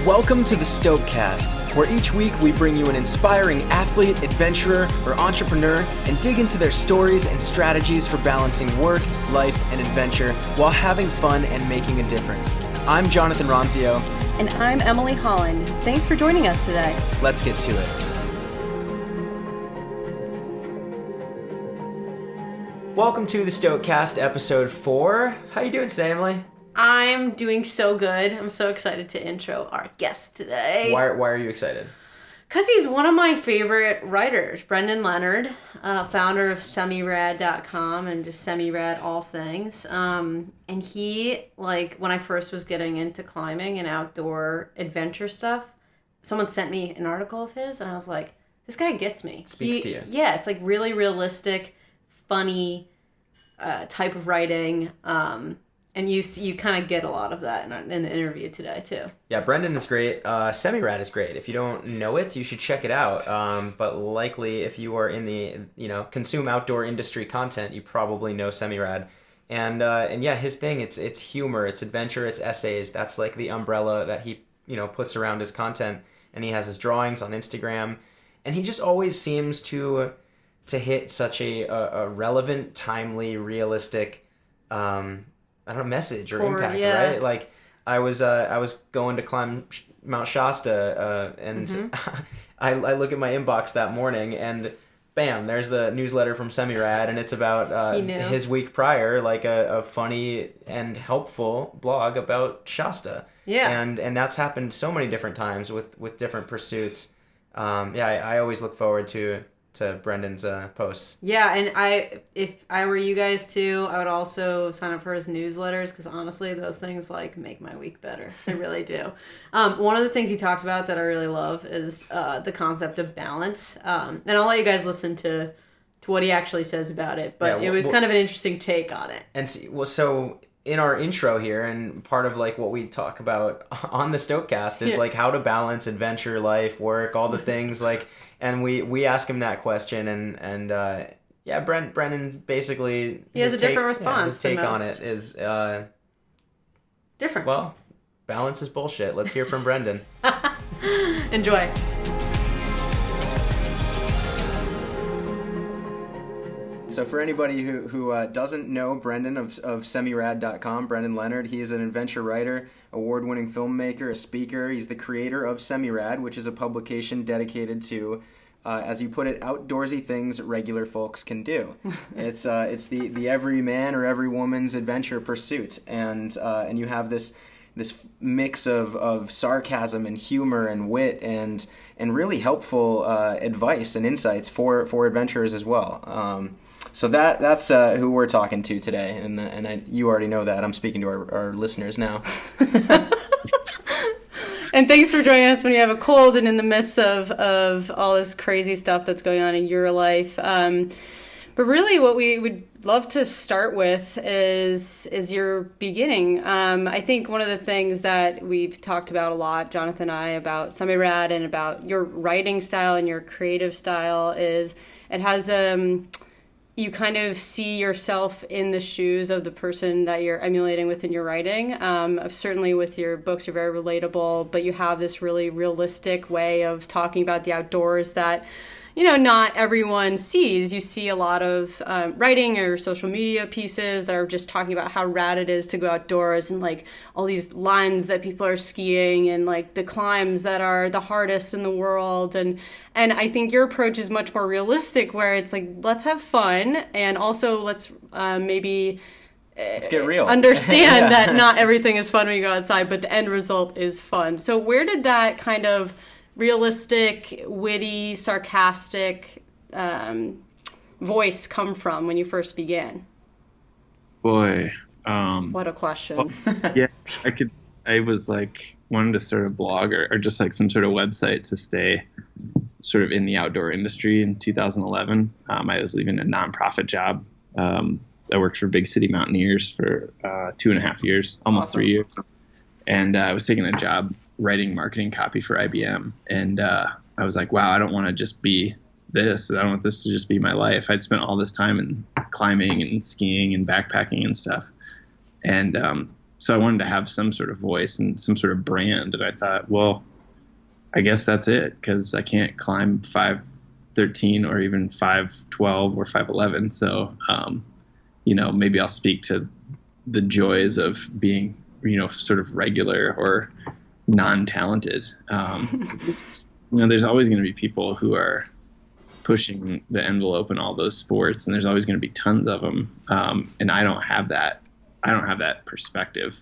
Welcome to the Stokecast, where each week we bring you an inspiring athlete, adventurer, or entrepreneur and dig into their stories and strategies for balancing work, life, and adventure while having fun and making a difference. I'm Jonathan Ronzio. And I'm Emily Holland. Thanks for joining us today. Let's get to it. Welcome to the Stokecast, episode 4. How you doing today, Emily? I'm doing so good. I'm so excited to intro our guest today. Why are you excited? Because he's one of my favorite writers. Brendan Leonard, founder of SemiRad.com and just SemiRad all things. And he, when I first was getting into climbing and outdoor adventure stuff, someone sent me an article of his and I was like, this guy gets me. It speaks to you. Yeah, it's like really realistic, funny type of writing. And you kind of get a lot of that in the interview today, too. Yeah, Brendan is great. SemiRad is great. If you don't know it, you should check it out. But likely, if you are in the, consume outdoor industry content, you probably know SemiRad. And yeah, his thing, it's humor, it's adventure, it's essays. That's like the umbrella that he, puts around his content. And he has his drawings on Instagram. And he just always seems to hit such a relevant, timely, realistic message or impact, yeah. right? Like I was going to climb Mount Shasta, and I look at my inbox that morning, and bam, there's the newsletter from SemiRad, and it's about his week prior, like a funny and helpful blog about Shasta. Yeah, and that's happened so many different times with different pursuits. I always look forward to Brendan's posts. Yeah, and if I were you guys too, I would also sign up for his newsletters because honestly, those things make my week better. They really do. One of the things he talked about that I really love is the concept of balance. And I'll let you guys listen to what he actually says about it. But it was kind of an interesting take on it. And so in our intro here, and part of what we talk about on the Stokecast is how to balance adventure, life, work, all the things and we ask him that question, and Brendan basically he has a different response. His take on it is different. Well, balance is bullshit. Let's hear from Brendan. Enjoy. So for anybody who doesn't know Brendan of SemiRad.com, Brendan Leonard, he is an adventure writer, award-winning filmmaker, a speaker. He's the creator of SemiRad, which is a publication dedicated to, as you put it, outdoorsy things regular folks can do. It's the every man or every woman's adventure pursuit, and you have this mix of sarcasm and humor and wit and really helpful advice and insights for adventurers as well. So that's who we're talking to today, and you already know that. I'm speaking to our listeners now. And thanks for joining us when you have a cold and in the midst of all this crazy stuff that's going on in your life. But really what we would love to start with is your beginning. I think one of the things that we've talked about a lot, Jonathan and I, about SemiRad and about your writing style and your creative style is it has you kind of see yourself in the shoes of the person that you're emulating within your writing. Certainly with your books, you're very relatable, but you have this really realistic way of talking about the outdoors that, not everyone sees. You see a lot of writing or social media pieces that are just talking about how rad it is to go outdoors and all these lines that people are skiing and the climbs that are the hardest in the world. And I think your approach is much more realistic where it's let's have fun and also let's maybe let's get real. Understand that not everything is fun when you go outside, but the end result is fun. So where did that kind of realistic, witty, sarcastic voice come from when you first began? Boy. What a question. Well, yeah, I was wanted to start a blog or just some sort of website to stay sort of in the outdoor industry in 2011. I was leaving a nonprofit job. I worked for Big City Mountaineers for 2.5 years, almost Awesome. 3 years. And I was taking a job writing marketing copy for IBM. And I was like, wow, I don't want to just be this. I don't want this to just be my life. I'd spent all this time in climbing and skiing and backpacking and stuff. And so I wanted to have some sort of voice and some sort of brand. And I thought, well, I guess that's it, because I can't climb 5'13" or even 5'12" or 5'11". So, maybe I'll speak to the joys of being, sort of regular or non-talented. There's always going to be people who are pushing the envelope in all those sports, and there's always going to be tons of them. And I don't have that. I don't have that perspective,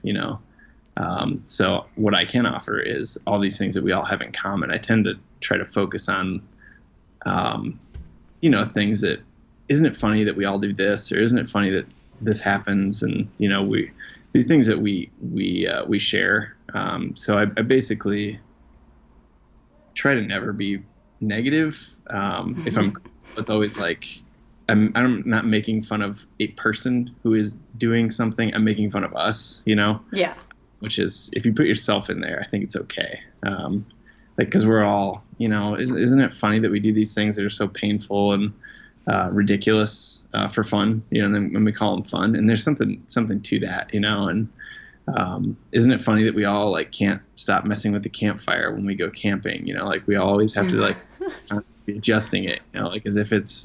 So what I can offer is all these things that we all have in common. I tend to try to focus on, things that, isn't it funny that we all do this, or isn't it funny that this happens? And, these things that we share. So I basically try to never be negative. If it's always like, I'm not making fun of a person who is doing something. I'm making fun of us, Yeah. Which is, if you put yourself in there, I think it's okay. Cause we're all, isn't it funny that we do these things that are so painful and ridiculous for fun, and then when we call them fun, and there's something to that, and isn't it funny that we all can't stop messing with the campfire when we go camping, we always have to constantly adjusting it, as if it's,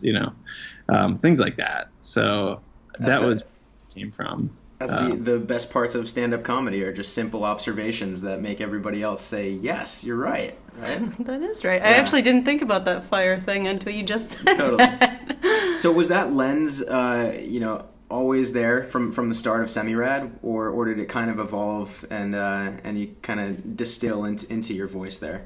things like that. So that was where it came from. That's the best parts of stand-up comedy are just simple observations that make everybody else say, yes, you're right? That is right. Yeah. I actually didn't think about that fire thing until you just said that. So was that lens, always there from the start of SemiRad, or did it kind of evolve and you kind of distill into your voice there?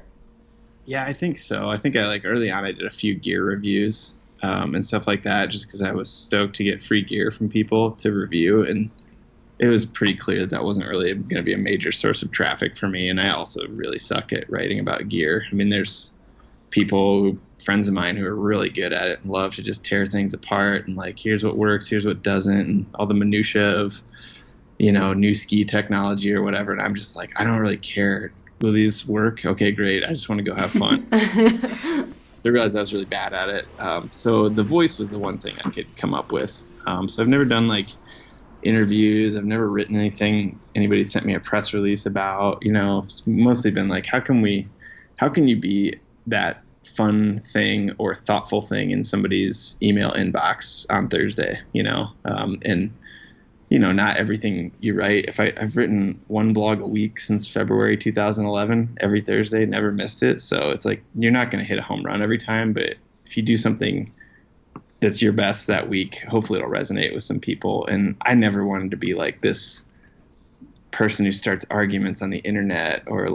Yeah, I think so. I think early on I did a few gear reviews and stuff like that, just because I was stoked to get free gear from people to review, and it was pretty clear that wasn't really going to be a major source of traffic for me. And I also really suck at writing about gear. I mean, there's friends of mine who are really good at it and love to just tear things apart and here's what works, here's what doesn't, and all the minutia of, new ski technology or whatever. And I'm just I don't really care. Will these work? Okay, great. I just want to go have fun. So I realized I was really bad at it. So the voice was the one thing I could come up with. So I've never done interviews. I've never written anything anybody sent me a press release about. It's mostly been how can you be that fun thing or thoughtful thing in somebody's email inbox on Thursday, and not everything you write. I've written one blog a week since February 2011, every Thursday, never missed it. So it's you're not going to hit a home run every time, but if you do something that's your best that week, hopefully it'll resonate with some people. And I never wanted to be this person who starts arguments on the internet or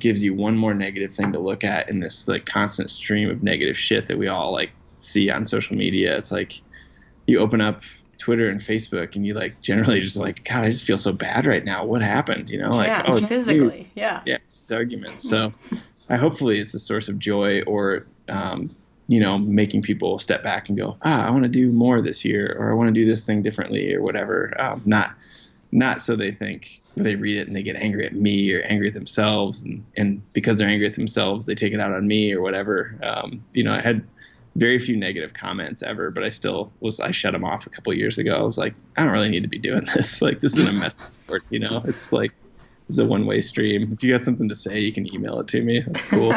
gives you one more negative thing to look at in this constant stream of negative shit that we all see on social media. It's you open up Twitter and Facebook and you generally just God, I just feel so bad right now. What happened? It's physically. Yeah. Yeah. It's arguments. So hopefully it's a source of joy or, making people step back and go, I want to do more this year, or I want to do this thing differently or whatever. Not so they think they read it and they get angry at me or angry at themselves. And because they're angry at themselves, they take it out on me or whatever. I had very few negative comments ever, but I shut them off a couple of years ago. I was I don't really need to be doing this. This isn't a mess. It's it's a one-way stream. If you got something to say, you can email it to me. That's cool.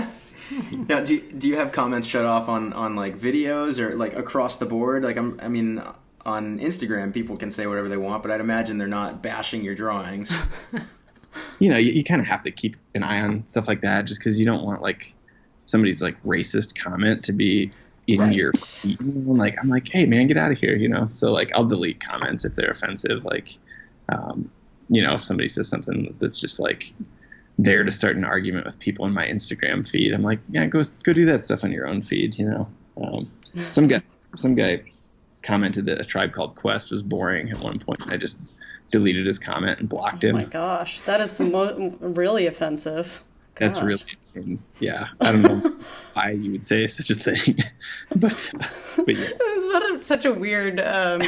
Now, do you have comments shut off on videos or across the board? On Instagram, people can say whatever they want, but I'd imagine they're not bashing your drawings. You kind of have to keep an eye on stuff like that, just because you don't want somebody's racist comment to be in your feed. I'm hey man, get out of here, So I'll delete comments if they're offensive. If somebody says something that's just there to start an argument with people in my Instagram feed, I'm yeah, go do that stuff on your own feed. Some guy commented that A Tribe Called Quest was boring at one point, and I just deleted his comment and blocked him. Oh my gosh, that is really offensive. That's really, yeah. I don't know why you would say such a thing, but yeah. It's such a weird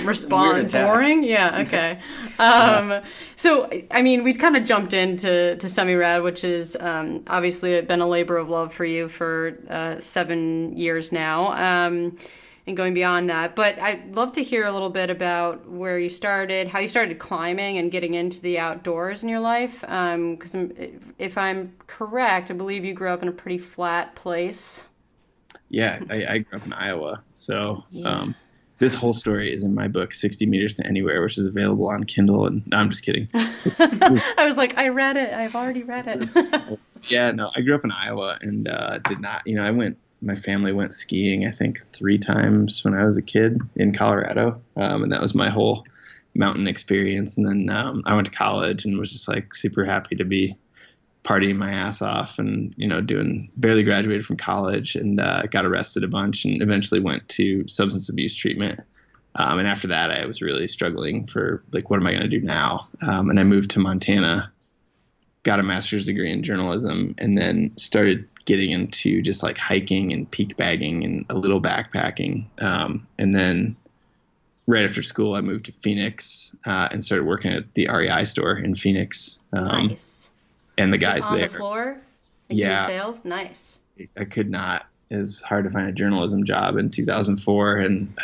response. Weird boring, yeah. Okay. So we'd kind of jumped into SemiRad, which is obviously been a labor of love for you for 7 years now. and going beyond that. But I'd love to hear a little bit about where you started, how you started climbing and getting into the outdoors in your life. Because if I'm correct, I believe you grew up in a pretty flat place. Yeah, I grew up in Iowa. So this whole story is in my book, 60 Meters to Anywhere, which is available on Kindle. And no, I'm just kidding. I was like, I read it. I've already read it. Yeah, no, I grew up in Iowa and did not, my family went skiing, I think 3 times when I was a kid in Colorado. And that was my whole mountain experience. And then I went to college and was just like super happy to be partying my ass off and, barely graduated from college and got arrested a bunch and eventually went to substance abuse treatment. And after that, I was really struggling for like, what am I going to do now? And I moved to Montana, got a master's degree in journalism, and then started getting into just like hiking and peak bagging and a little backpacking. And then right after school, I moved to Phoenix and started working at the REI store in Phoenix. Nice. And the guys just on there. On the floor? Doing sales? Nice. I could not. It was hard to find a journalism job in 2004, and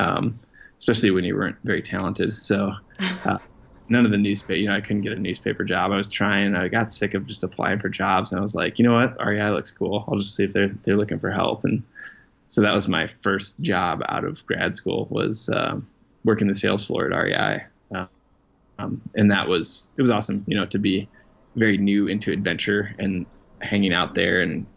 especially when you weren't very talented. So none of the newspaper, I couldn't get a newspaper job. I was trying. I got sick of just applying for jobs, and I was like, you know what? REI looks cool. I'll just see if they're looking for help. And so that was my first job out of grad school, was working the sales floor at REI. And it was awesome, to be very new into adventure and hanging out there. And,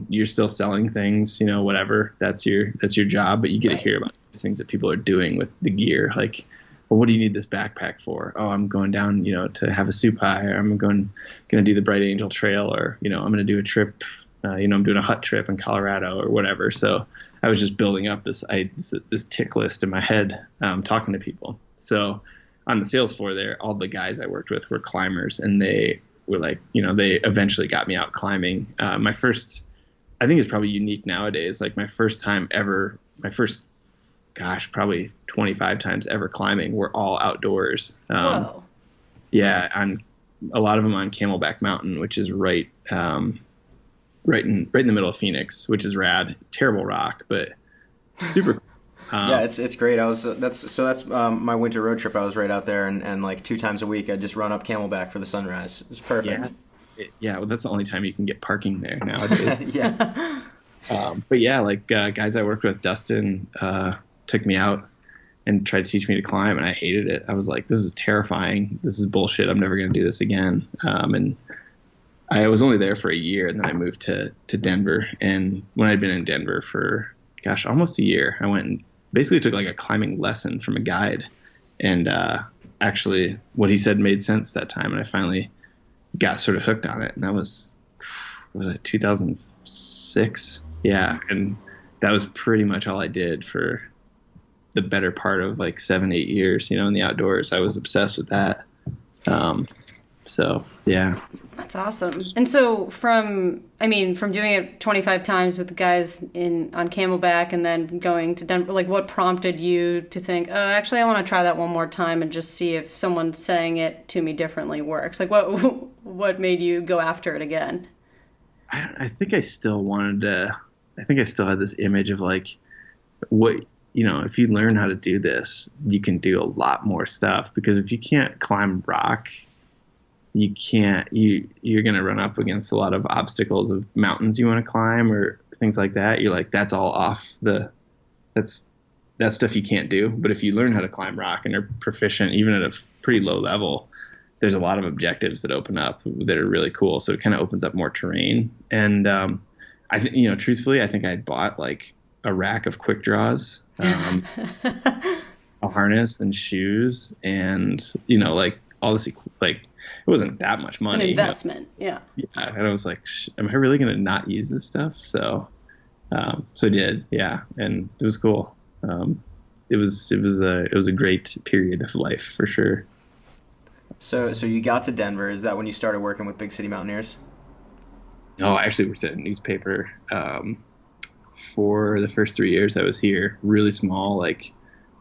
you're still selling things, whatever, that's your job, but you get to hear about these things that people are doing with the gear. Like, well, what do you need this backpack for? Oh, I'm going down, to have a supai, or I'm going to do the Bright Angel Trail, or, I'm going to do a trip, I'm doing a hut trip in Colorado or whatever. So I was just building up this tick list in my head, talking to people. So on the sales floor there, all the guys I worked with were climbers, and they were like, they eventually got me out climbing. My first, I think it's probably unique nowadays, like my first, probably 25 times ever climbing were all outdoors. Whoa. Yeah. On a lot of them on Camelback Mountain, which is right in the middle of Phoenix, which is rad. Terrible rock, but super cool. Yeah, it's great. That's my winter road trip. I was right out there, and like 2 times a week, I'd just run up Camelback for the sunrise. It was perfect. Yeah, well, that's the only time you can get parking there nowadays. Yeah. But yeah, like guys I worked with, Dustin took me out and tried to teach me to climb, and I hated it. I was like, this is terrifying. This is bullshit. I'm never going to do this again. And I was only there for a year, and then I moved to Denver. And when I'd been in Denver for, almost a year, I went and basically took like a climbing lesson from a guide. And actually what he said made sense that time. And I finally got sort of hooked on it. And that was it 2006? Yeah. And that was pretty much all I did for the better part of like 7-8 years, in the outdoors. I was obsessed with that. So yeah. That's awesome. And so from doing it 25 times with the guys on Camelback and then going to Denver, like what prompted you to think, actually I want to try that one more time and just see if someone saying it to me differently works? Like what made you go after it again? I think I still had this image of like, what, if you learn how to do this, you can do a lot more stuff, because if you can't climb rock, you're going to run up against a lot of obstacles of mountains you want to climb or things like that. You're like, that's all off that's stuff you can't do. But if you learn how to climb rock and are proficient, even at a pretty low level, there's a lot of objectives that open up that are really cool. So it kind of opens up more terrain. And, I think, truthfully, I think I bought like a rack of quick draws, a harness and shoes and, like all this, like, it wasn't that much money. An investment. Yeah. Yeah. And I was like, am I really going to not use this stuff? So I did. Yeah. And it was cool. It was a great period of life for sure. So you got to Denver. Is that when you started working with Big City Mountaineers? No, I actually worked at a newspaper for the first 3 years I was here. Really small, like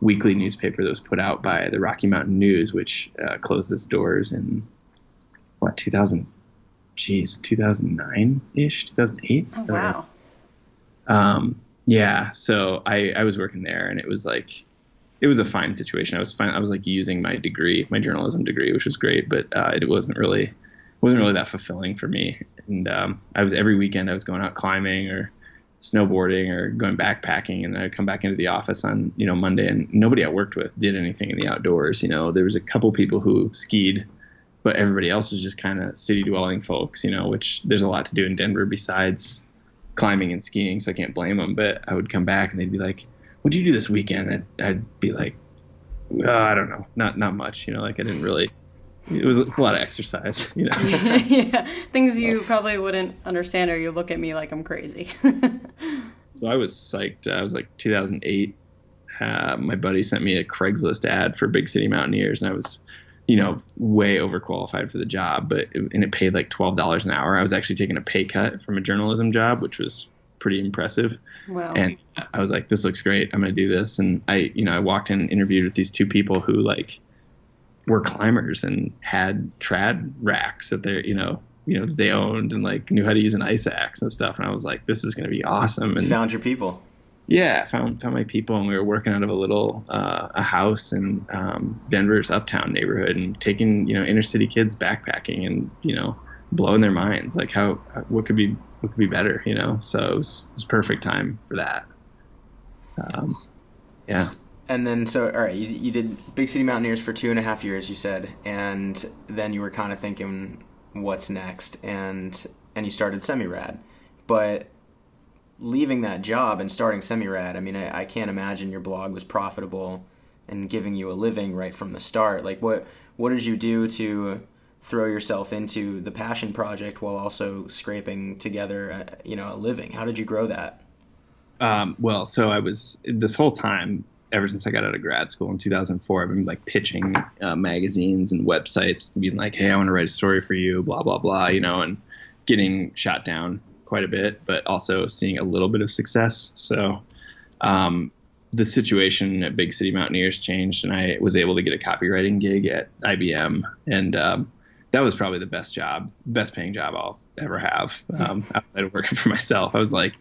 weekly newspaper that was put out by the Rocky Mountain News, which closed its doors in 2009-ish, 2008. Oh, wow. Yeah. So I was working there, and it was like, it was a fine situation. I was fine. I was like using my degree, my journalism degree, which was great, but it wasn't really that fulfilling for me. And I was every weekend I was going out climbing or snowboarding or going backpacking, and I'd come back into the office on Monday, and nobody I worked with did anything in the outdoors. There was a couple people who skied, but everybody else was just kind of city dwelling folks. Which there's a lot to do in Denver besides climbing and skiing, so I can't blame them. But I would come back and they'd be like, "What'd you do this weekend?" I'd be like, I don't know, not much. Like I didn't really. It's a lot of exercise. Yeah, things you probably wouldn't understand, or you look at me like I'm crazy. So I was psyched. I was like 2008. My buddy sent me a Craigslist ad for Big City Mountaineers, and I was, way overqualified for the job, and it paid like $12 an hour. I was actually taking a pay cut from a journalism job, which was pretty impressive. Wow. And I was like, this looks great. I'm going to do this. And I walked in and interviewed with these two people who were climbers and had trad racks that they're, that they owned, and like knew how to use an ice axe and stuff. And I was like, this is going to be awesome. And found your people. Yeah, found my people, and we were working out of a little a house in Denver's uptown neighborhood, and taking inner city kids backpacking, and blowing their minds, like what could be better, So it was perfect time for that. Yeah. And then, so, all right, you did Big City Mountaineers for 2.5 years, you said, and then you were kind of thinking, what's next? And you started SemiRad. But leaving that job and starting SemiRad, I mean, I can't imagine your blog was profitable and giving you a living right from the start. Like, what did you do to throw yourself into the passion project while also scraping together, a living? How did you grow that? Well, so I was, this whole time, ever since I got out of grad school in 2004, I've been like pitching magazines and websites, being like, hey, I want to write a story for you, blah, blah, blah, and getting shot down quite a bit, but also seeing a little bit of success. So the situation at Big City Mountaineers changed, and I was able to get a copywriting gig at IBM. And that was probably the best paying job I'll ever have outside of working for myself. I was like,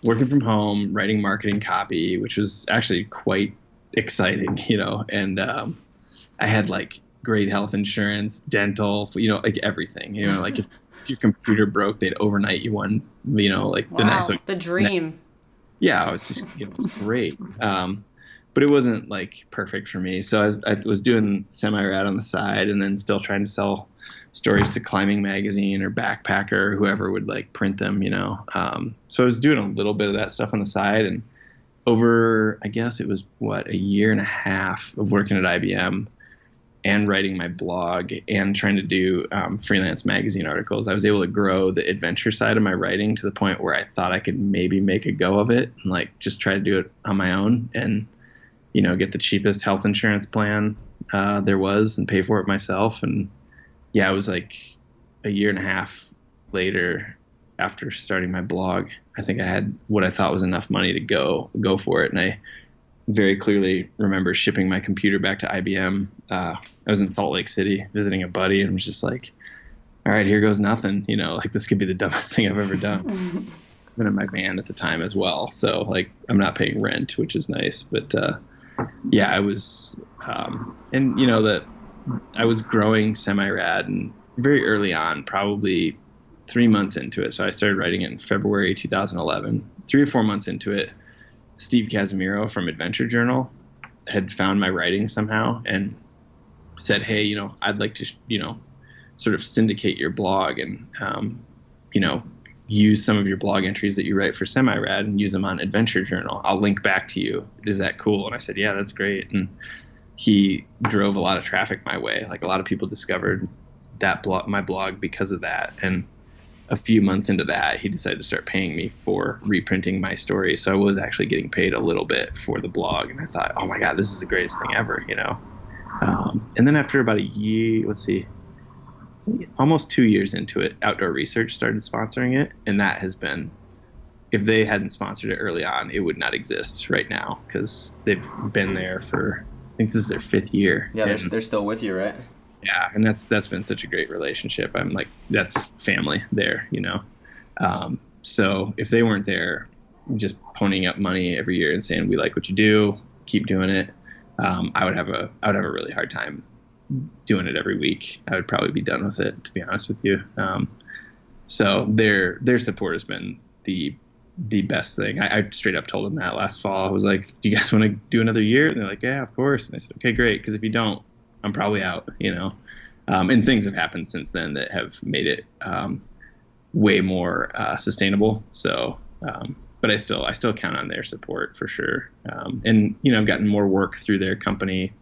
working from home, writing marketing copy, which was actually quite exciting, and I had like great health insurance, dental, like everything, like if your computer broke, they'd overnight you one, like wow, the nice, the dream. Yeah, I was just, it was great. But it wasn't like perfect for me. So I was doing Semi-Rad on the side, and then still trying to sell stories to Climbing Magazine or Backpacker or whoever would like print them, So I was doing a little bit of that stuff on the side, and over, I guess it was a year and a half of working at IBM and writing my blog and trying to do freelance magazine articles, I was able to grow the adventure side of my writing to the point where I thought I could maybe make a go of it and like just try to do it on my own and, get the cheapest health insurance plan there was and pay for it myself. And yeah, it was like a year and a half later after starting my blog, I think I had what I thought was enough money to go for it. And I very clearly remember shipping my computer back to IBM. I was in Salt Lake City visiting a buddy, and was just like, all right, here goes nothing. Like this could be the dumbest thing I've ever done. I've been in my van at the time as well. So like I'm not paying rent, which is nice. But yeah, I was, and that I was growing SemiRad, and very early on, probably 3 months into it. So I started writing it in February 2011. 3 or 4 months into it, Steve Casimiro from Adventure Journal had found my writing somehow and said, hey, I'd like to, sort of syndicate your blog and, use some of your blog entries that you write for SemiRad and use them on Adventure Journal. I'll link back to you. Is that cool? And I said, yeah, that's great. And he drove a lot of traffic my way. Like a lot of people discovered my blog because of that. And a few months into that, he decided to start paying me for reprinting my story. So I was actually getting paid a little bit for the blog. And I thought, oh my God, this is the greatest thing ever, And then after about a year, almost 2 years into it, Outdoor Research started sponsoring it. And that has been, if they hadn't sponsored it early on, it would not exist right now, because they've been there for, I think this is their 5th year. Yeah, they're still with you, right? Yeah, and that's been such a great relationship. I'm like, that's family there, So if they weren't there, just ponying up money every year and saying, we like what you do, keep doing it, I would have a really hard time doing it every week. I would probably be done with it, to be honest with you. So their support has been the best thing. I straight up told them that last fall. I was like, do you guys want to do another year? And they're like, yeah, of course. And I said, okay, great. Because if you don't, I'm probably out, and things have happened since then that have made it way more sustainable. So, but I still count on their support for sure. And, I've gotten more work through their company,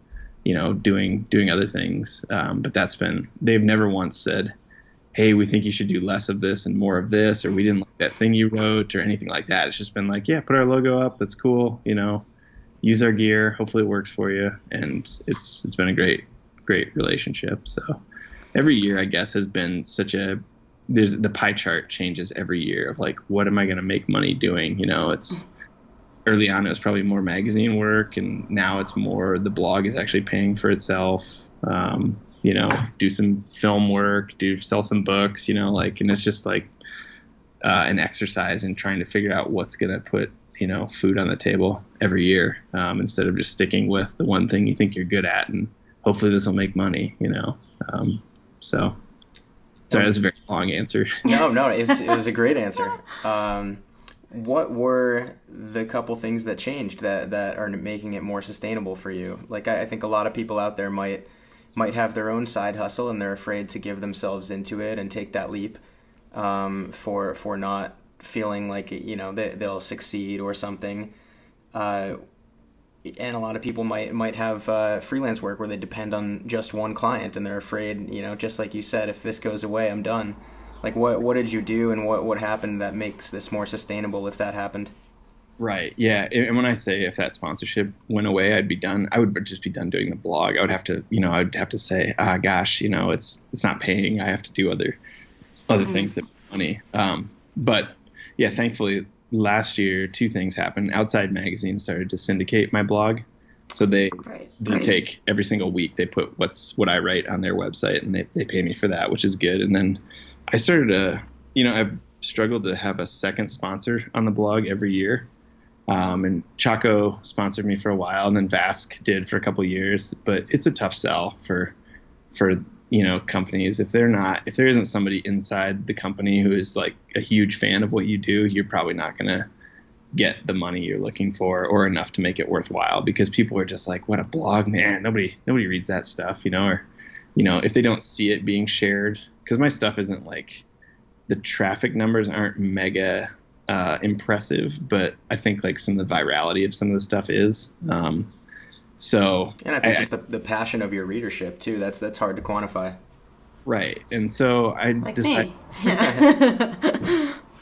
doing other things. But they've never once said, hey, we think you should do less of this and more of this, or we didn't like that thing you wrote or anything like that. It's just been like, yeah, put our logo up. That's cool. Use our gear. Hopefully it works for you. And it's been a great relationship. So every year, I guess, has been the pie chart changes every year of like, what am I going to make money doing? It's early on, it was probably more magazine work. And now it's more, the blog is actually paying for itself. Do some film work, sell some books, and it's just like an exercise in trying to figure out what's going to put, food on the table every year, instead of just sticking with the one thing you think you're good at and hopefully this will make money, so sorry, that's a very long answer. No, it was a great answer. What were the couple things that changed that are making it more sustainable for you? Like, I think a lot of people out there might have their own side hustle and they're afraid to give themselves into it and take that leap for not feeling like they'll succeed or something. And a lot of people might have freelance work where they depend on just one client and they're afraid, just like you said, if this goes away, I'm done. Like, what did you do and what happened that makes this more sustainable if that happened? Right. Yeah. And when I say if that sponsorship went away, I'd be done. I would just be done doing the blog. I would have to, I'd have to say, gosh, it's not paying. I have to do other things that make money. But yeah, thankfully last year, two things happened. Outside magazines started to syndicate my blog. So they take every single week, they put what I write on their website and they pay me for that, which is good. And then I started I've struggled to have a second sponsor on the blog every year. And Chaco sponsored me for a while, and then Vask did for a couple of years. But it's a tough sell for companies if there isn't somebody inside the company who is like a huge fan of what you do. You're probably not going to get the money you're looking for or enough to make it worthwhile, because people are just like, what a blog, man. Nobody reads that stuff, or if they don't see it being shared, because my stuff isn't like, the traffic numbers aren't mega impressive, but I think like some of the virality of some of the stuff is. So, and I think just the passion of your readership too. That's hard to quantify. Right, and so I like decided,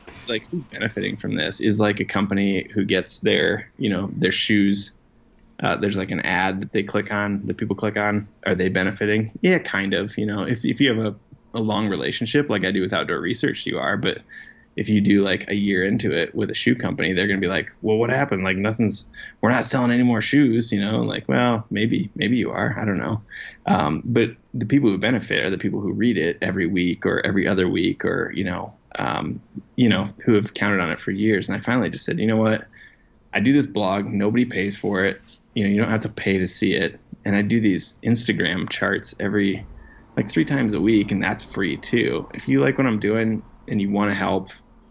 it's like, who's benefiting from this? Is like a company who gets their shoes. There's like an ad that people click on. Are they benefiting? Yeah, kind of. If you have a long relationship like I do with Outdoor Research, you are, but if you do like a year into it with a shoe company, they're going to be like, well, what happened? Like we're not selling any more shoes, like, well, maybe you are, I don't know. But the people who benefit are the people who read it every week or every other week, or, who have counted on it for years. And I finally just said, you know what? I do this blog. Nobody pays for it. You don't have to pay to see it. And I do these Instagram charts every 3 times a week, and that's free too. If you like what I'm doing and you want to help,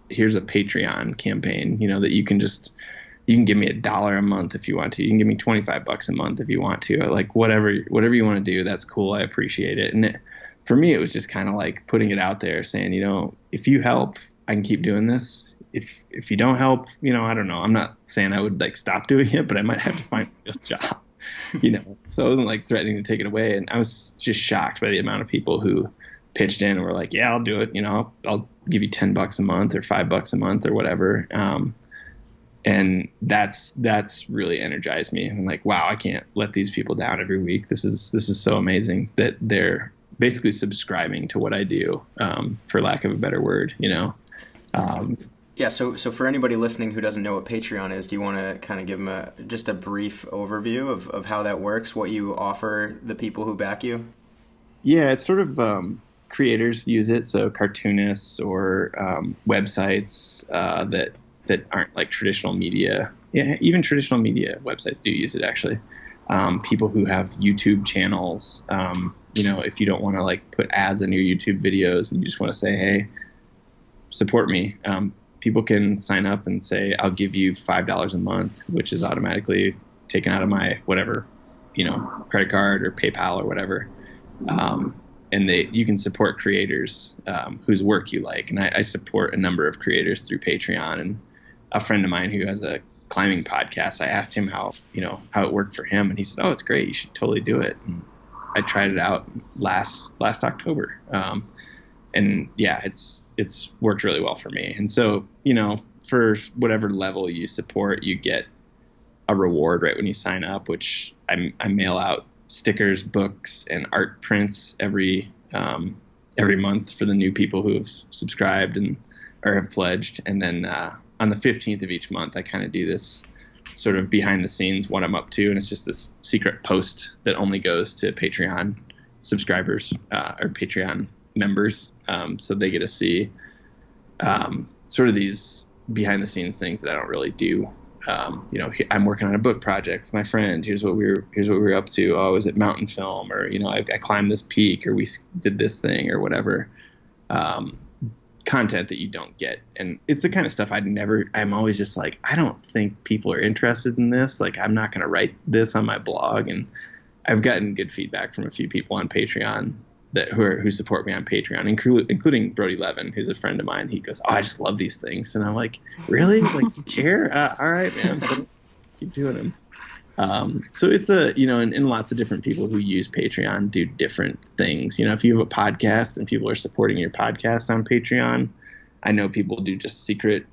here's a Patreon campaign, that you can give me $1 a month if you want to. You can give me $25 a month if you want to. Like whatever you want to do, that's cool. I appreciate it. And for me, it was just kind of like putting it out there, saying, if you help, I can keep doing this. If you don't help, I don't know. I'm not saying I would like stop doing it, but I might have to find a real job. So I wasn't like threatening to take it away. And I was just shocked by the amount of people who pitched in and were like, yeah, I'll do it. I'll give you $10 a month or $5 a month or whatever. And that's really energized me. I'm like, wow, I can't let these people down every week. This is so amazing that they're basically subscribing to what I do, for lack of a better word, Yeah, so for anybody listening who doesn't know what Patreon is, do you want to kind of give them just a brief overview of how that works, what you offer the people who back you? Yeah, it's sort of creators use it, so cartoonists or websites that that aren't like traditional media. Yeah, even traditional media websites do use it actually. People who have YouTube channels, if you don't want to like put ads on your YouTube videos and you just want to say, hey, support me. People can sign up and say, I'll give you $5 a month, which is automatically taken out of my whatever, credit card or PayPal or whatever. And you can support creators whose work you like. And I support a number of creators through Patreon. And a friend of mine who has a climbing podcast, I asked him how it worked for him. And he said, oh, it's great. You should totally do it. And I tried it out last October. And yeah, it's worked really well for me. And so, for whatever level you support, you get a reward right when you sign up, which I mail out stickers, books, and art prints every month for the new people who have subscribed or have pledged. And then on the 15th of each month, I kind of do this sort of behind the scenes what I'm up to, and it's just this secret post that only goes to Patreon subscribers or Patreon members, so they get to see sort of these behind the scenes things that I don't really do. I'm working on a book project with my friend. Here's what we were up to. Oh, I was at Mountain Film, or I climbed this peak, or we did this thing, or whatever. Content that you don't get, and it's the kind of stuff I'm always just like, I don't think people are interested in this. Like, I'm not going to write this on my blog. And I've gotten good feedback from a few people on Patreon who support me on Patreon, including Brody Levin, who's a friend of mine. He goes, oh, I just love these things. And I'm like, really? Like, you care? All right, man. Keep doing them. So it's and lots of different people who use Patreon do different things. If you have a podcast and people are supporting your podcast on Patreon, I know people do just secret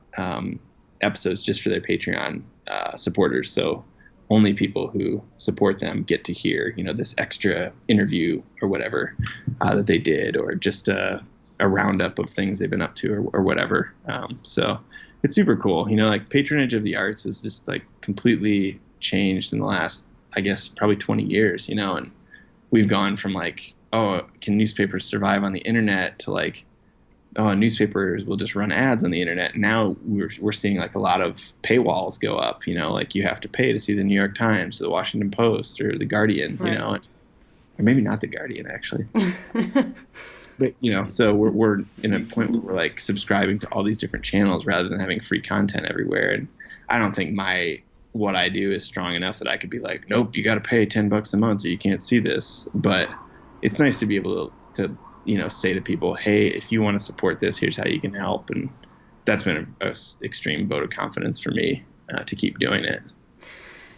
episodes just for their Patreon supporters. So only people who support them get to hear, this extra interview or whatever that they did, or just a roundup of things they've been up to or whatever. So it's super cool. Like patronage of the arts is just like completely changed in the last, I guess, probably 20 years, and we've gone from like, oh, can newspapers survive on the internet, to like, oh, newspapers will just run ads on the internet. Now we're seeing like a lot of paywalls go up, like you have to pay to see the New York Times, or the Washington Post, or the Guardian, right. Or maybe not the Guardian actually. But, so we're in a point where we're like subscribing to all these different channels rather than having free content everywhere. And I don't think what I do is strong enough that I could be like, nope, you got to pay $10 a month or you can't see this. But it's nice to be able to say to people, hey, if you want to support this, here's how you can help. And that's been a extreme vote of confidence for me to keep doing it.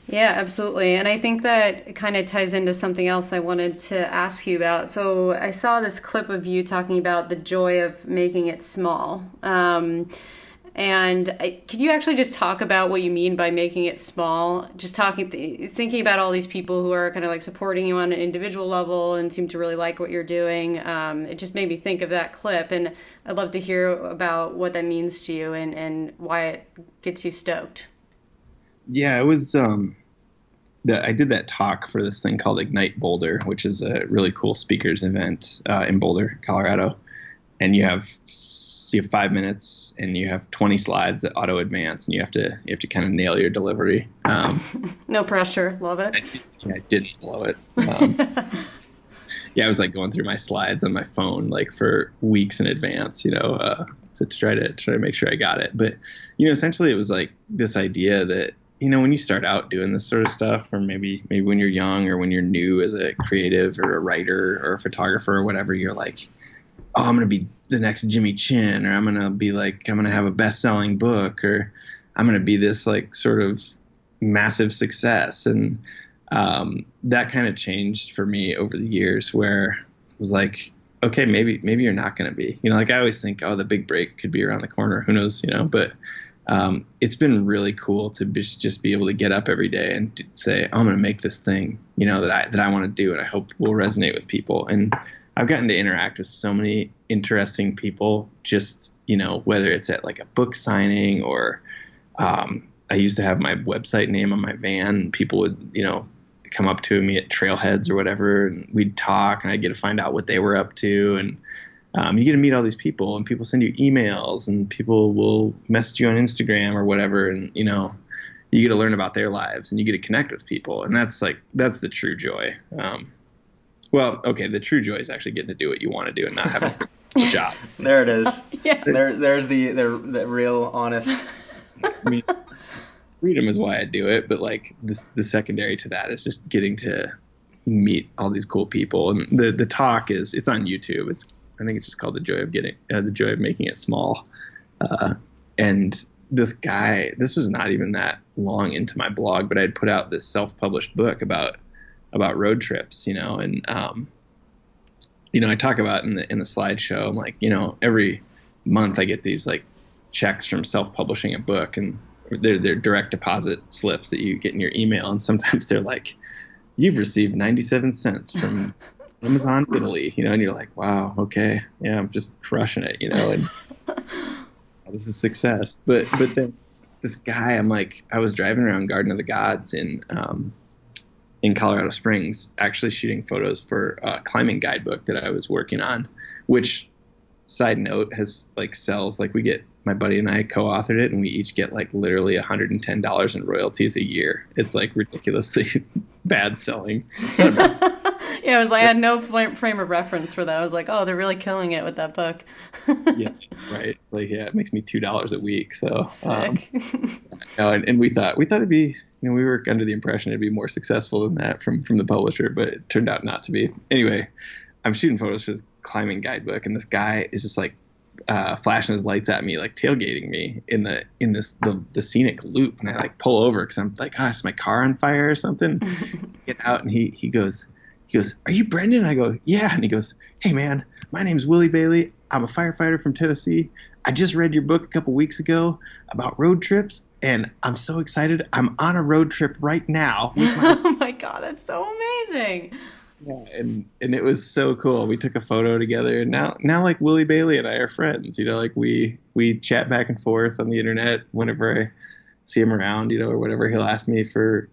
Yeah, absolutely. And I think that kind of ties into something else I wanted to ask you about. So I saw this clip of you talking about the joy of making it small. Could you actually just talk about what you mean by making it small? Just thinking about all these people who are kind of like supporting you on an individual level and seem to really like what you're doing. It just made me think of that clip, and I'd love to hear about what that means to you and why it gets you stoked. Yeah, it was I did that talk for this thing called Ignite Boulder, which is a really cool speakers event in Boulder, Colorado. And you have 5 minutes, and you have 20 slides that auto advance, and you have to kind of nail your delivery. No pressure, love it. I didn't blow it. I was like going through my slides on my phone like for weeks in advance, to try to make sure I got it. But essentially, it was like this idea that when you start out doing this sort of stuff, or maybe when you're young, or when you're new as a creative or a writer or a photographer or whatever, you're like, oh, I'm going to be the next Jimmy Chin, or I'm going to have a best-selling book, or I'm going to be this like sort of massive success. And that kind of changed for me over the years, where it was like, okay, maybe you're not going to be, like I always think, oh, the big break could be around the corner. Who knows, but it's been really cool to just be able to get up every day and say, oh, I'm going to make this thing, that I want to do, and I hope will resonate with people. And I've gotten to interact with so many interesting people, just, whether it's at like a book signing, or I used to have my website name on my van, and people would, come up to me at trailheads or whatever, and we'd talk, and I'd get to find out what they were up to. And you get to meet all these people, and people send you emails, and people will message you on Instagram or whatever, and you get to learn about their lives, and you get to connect with people, and that's the true joy. The true joy is actually getting to do what you want to do and not having a job. There it is. Yes. There's the real honest. I mean, freedom is why I do it, but like the secondary to that is just getting to meet all these cool people. And the talk it's on YouTube. I think it's just called the joy of making it small. And this guy, this was not even that long into my blog, but I'd put out this self-published book about road trips, and I talk about in the slideshow, I'm like, every month I get these like checks from self-publishing a book, and they're direct deposit slips that you get in your email, and sometimes they're like, you've received 97 cents from Amazon Italy, and you're like, wow, okay, yeah, I'm just crushing it, and this is success. But then this guy, I was driving around Garden of the Gods in Colorado Springs, actually shooting photos for a climbing guidebook that I was working on, which, side note, sells, we get, my buddy and I co-authored it, and we each get literally $110 in royalties a year. It's ridiculously bad selling. Yeah, I had no frame of reference for that. I was like, oh, they're really killing it with that book. Yeah, right. It makes me $2 a week. So, sick. And we thought it'd be, we were under the impression it'd be more successful than that from the publisher, but it turned out not to be. Anyway, I'm shooting photos for this climbing guidebook, and this guy is just flashing his lights at me, tailgating me in the scenic loop, and I pull over because I'm like, gosh, is my car on fire or something? Get out, and he goes, are you Brendan? I go, yeah. And he goes, hey man, my name's Willie Bailey. I'm a firefighter from Tennessee. I just read your book a couple weeks ago about road trips, and I'm so excited. I'm on a road trip right now. Oh my God, that's so amazing. Yeah, and it was so cool. We took a photo together, and now Willie Bailey and I are friends. We chat back and forth on the internet whenever I see him around, or whatever. He'll ask me for,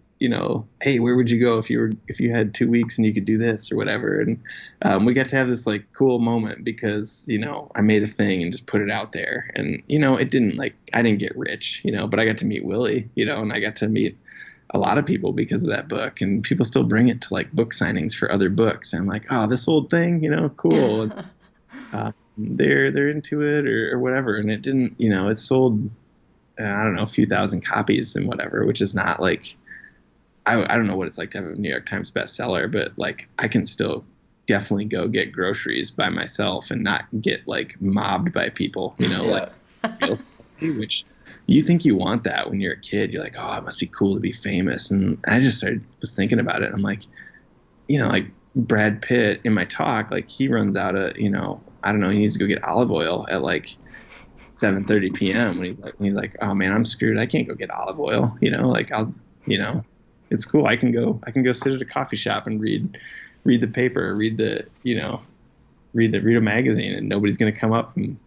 hey, where would you go if you had 2 weeks and you could do this or whatever. And we got to have this cool moment because, I made a thing and just put it out there. And, it didn't I didn't get rich, but I got to meet Willie, and I got to meet a lot of people because of that book, and people still bring it to book signings for other books. And I'm like, oh, this old thing, cool. And, they're into it or whatever. And it didn't, it sold, I don't know, a few thousand copies and whatever, which is not I don't know what it's like to have a New York Times bestseller, but I can still definitely go get groceries by myself and not get mobbed by people, Yeah. Which you think you want that when you're a kid. You're like, oh, it must be cool to be famous. And I just was thinking about it. I'm like, Brad Pitt in my talk, he runs out of, I don't know, he needs to go get olive oil at 7:30 p.m. when he's like, oh man, I'm screwed. I can't go get olive oil. It's cool. I can go sit at a coffee shop and read the paper, read a magazine, and nobody's going to come up and,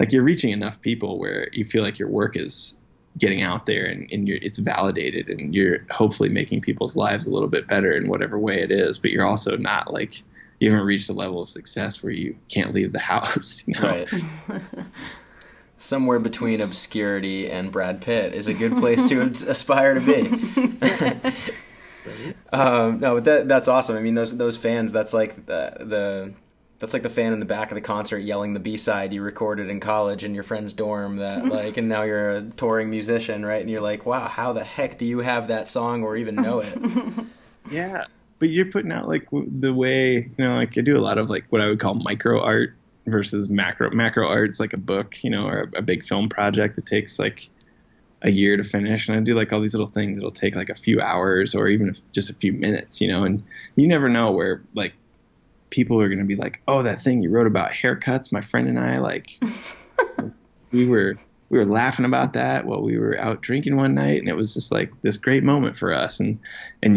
you're reaching enough people where you feel like your work is getting out there and it's validated, and you're hopefully making people's lives a little bit better in whatever way it is. But you're also not you haven't reached a level of success where you can't leave the house, Right. Somewhere between obscurity and Brad Pitt is a good place to aspire to be. No, but that's awesome. I mean, those fans, that's that's the fan in the back of the concert yelling the B-side you recorded in college in your friend's dorm that and now you're a touring musician, right? And you're like, wow, how the heck do you have that song or even know it? Yeah. But you're putting out the way, I do a lot of what I would call micro art versus macro art's a book, or a big film project that takes a year to finish. And I do all these little things that'll take a few hours or even just a few minutes, and you never know where people are going to be like, oh, that thing you wrote about haircuts, my friend and I, we were laughing about that while we were out drinking one night, and it was just this great moment for us. And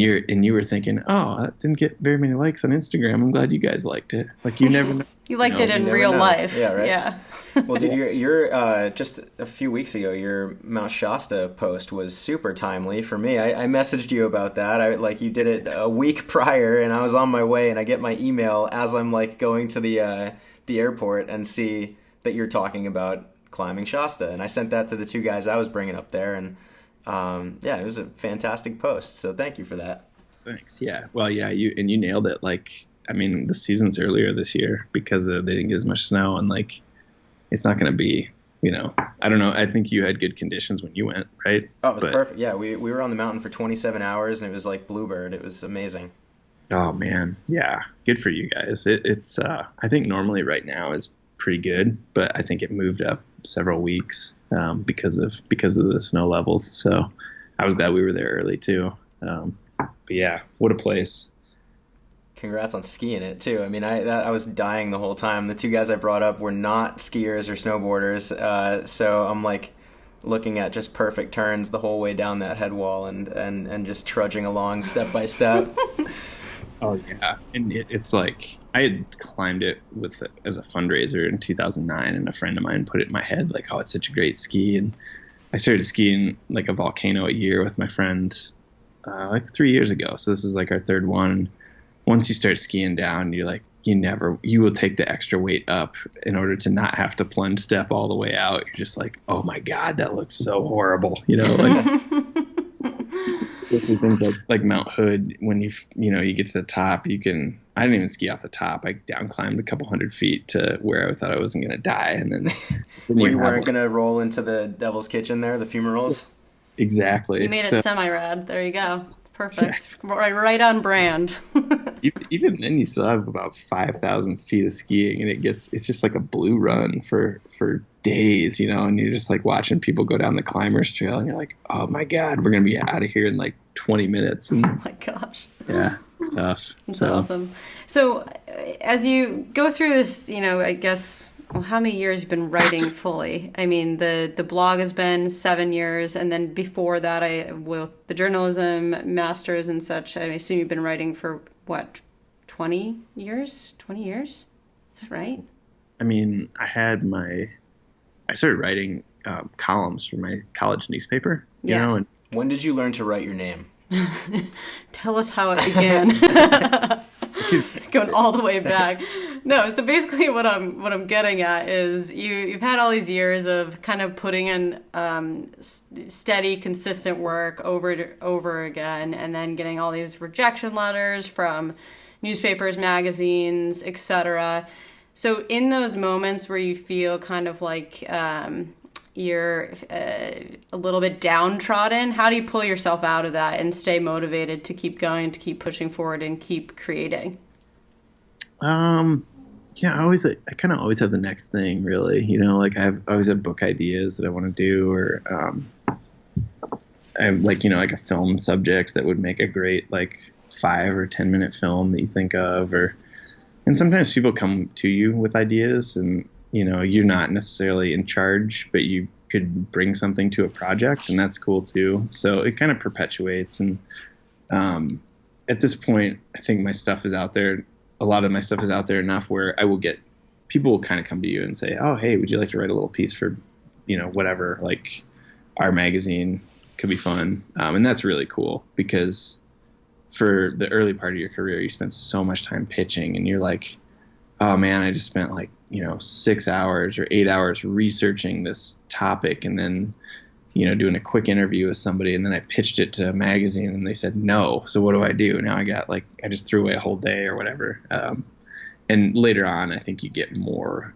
you were thinking, oh, that didn't get very many likes on Instagram. I'm glad you guys liked it. You never know. You liked it in real life. Yeah, right. Yeah. Well, dude, your just a few weeks ago, your Mount Shasta post was super timely for me. I messaged you about that. You did it a week prior, and I was on my way, and I get my email as I'm going to the the airport and see that you're talking about climbing Shasta. And I sent that to the two guys I was bringing up there, and yeah, it was a fantastic post. So thank you for that. Thanks. Yeah. Well, yeah, you nailed it. Like, I mean, the season's earlier this year because they didn't get as much snow, and like, it's not going to be, I don't know. I think you had good conditions when you went, right? Oh, it was perfect. Yeah, we were on the mountain for 27 hours, and it was like Bluebird. It was amazing. Oh, man. Yeah. Good for you guys. It's I think normally right now is pretty good, but I think it moved up several weeks because of the snow levels. So I was glad we were there early too. But yeah, what a place. Congrats on skiing it too. I mean, I was dying the whole time. The two guys I brought up were not skiers or snowboarders, so I'm like looking at just perfect turns the whole way down that head wall and just trudging along step by step. Oh yeah, and it's like I had climbed it as a fundraiser in 2009, and a friend of mine put it in my head like, oh, it's such a great ski, and I started skiing like a volcano a year with my friend like 3 years ago. So this was like our third one. Once you start skiing down, you're like, you will take the extra weight up in order to not have to plunge step all the way out. You're just like, oh my God, that looks so horrible. Like especially things like Mount Hood, when you get to the top, I didn't even ski off the top. I down climbed a couple hundred feet to where I thought I wasn't going to die. And then you weren't going to roll into the Devil's Kitchen there, the fumerals. Exactly. You made it Semi-Rad. There you go. Perfect. Yeah. Right on brand. Even then, you still have about 5,000 feet of skiing, and it's just like a blue run for days, and you're just like watching people go down the climbers trail, and you're like, oh my God, we're gonna be out of here in like 20 minutes. And oh my gosh. Yeah, it's tough. That's awesome. So as you go through this, I guess, how many years you've been writing fully? I mean, the blog has been 7 years, and then before that, with the journalism masters and such, I assume you've been writing for what, 20 years? 20 years? Is that right? I mean, I started writing columns for my college newspaper. Yeah. And when did you learn to write your name? Tell us how it began. Going all the way back. No, so basically what I'm getting at is you've had all these years of kind of putting in steady, consistent work over again, and then getting all these rejection letters from newspapers, magazines, etc. So in those moments where you feel kind of like you're a little bit downtrodden, how do you pull yourself out of that and stay motivated to keep going, to keep pushing forward and keep creating? I kind of always have the next thing, really. Like I always have book ideas that I want to do, or I have like a film subject that would make a great like 5 or 10 minute film that you think of, and sometimes people come to you with ideas, and you're not necessarily in charge, but you could bring something to a project, and that's cool too. So it kind of perpetuates, and at this point, I think my stuff is out there. A lot of my stuff is out there enough where people will kind of come to you and say, oh, hey, would you like to write a little piece for, whatever, like our magazine could be fun. And that's really cool because for the early part of your career, you spend so much time pitching, and you're like, oh man, I just spent like, 6 hours or 8 hours researching this topic, and then, doing a quick interview with somebody, and then I pitched it to a magazine and they said no. So what do I do? Now I just threw away a whole day or whatever. And later on, I think you get more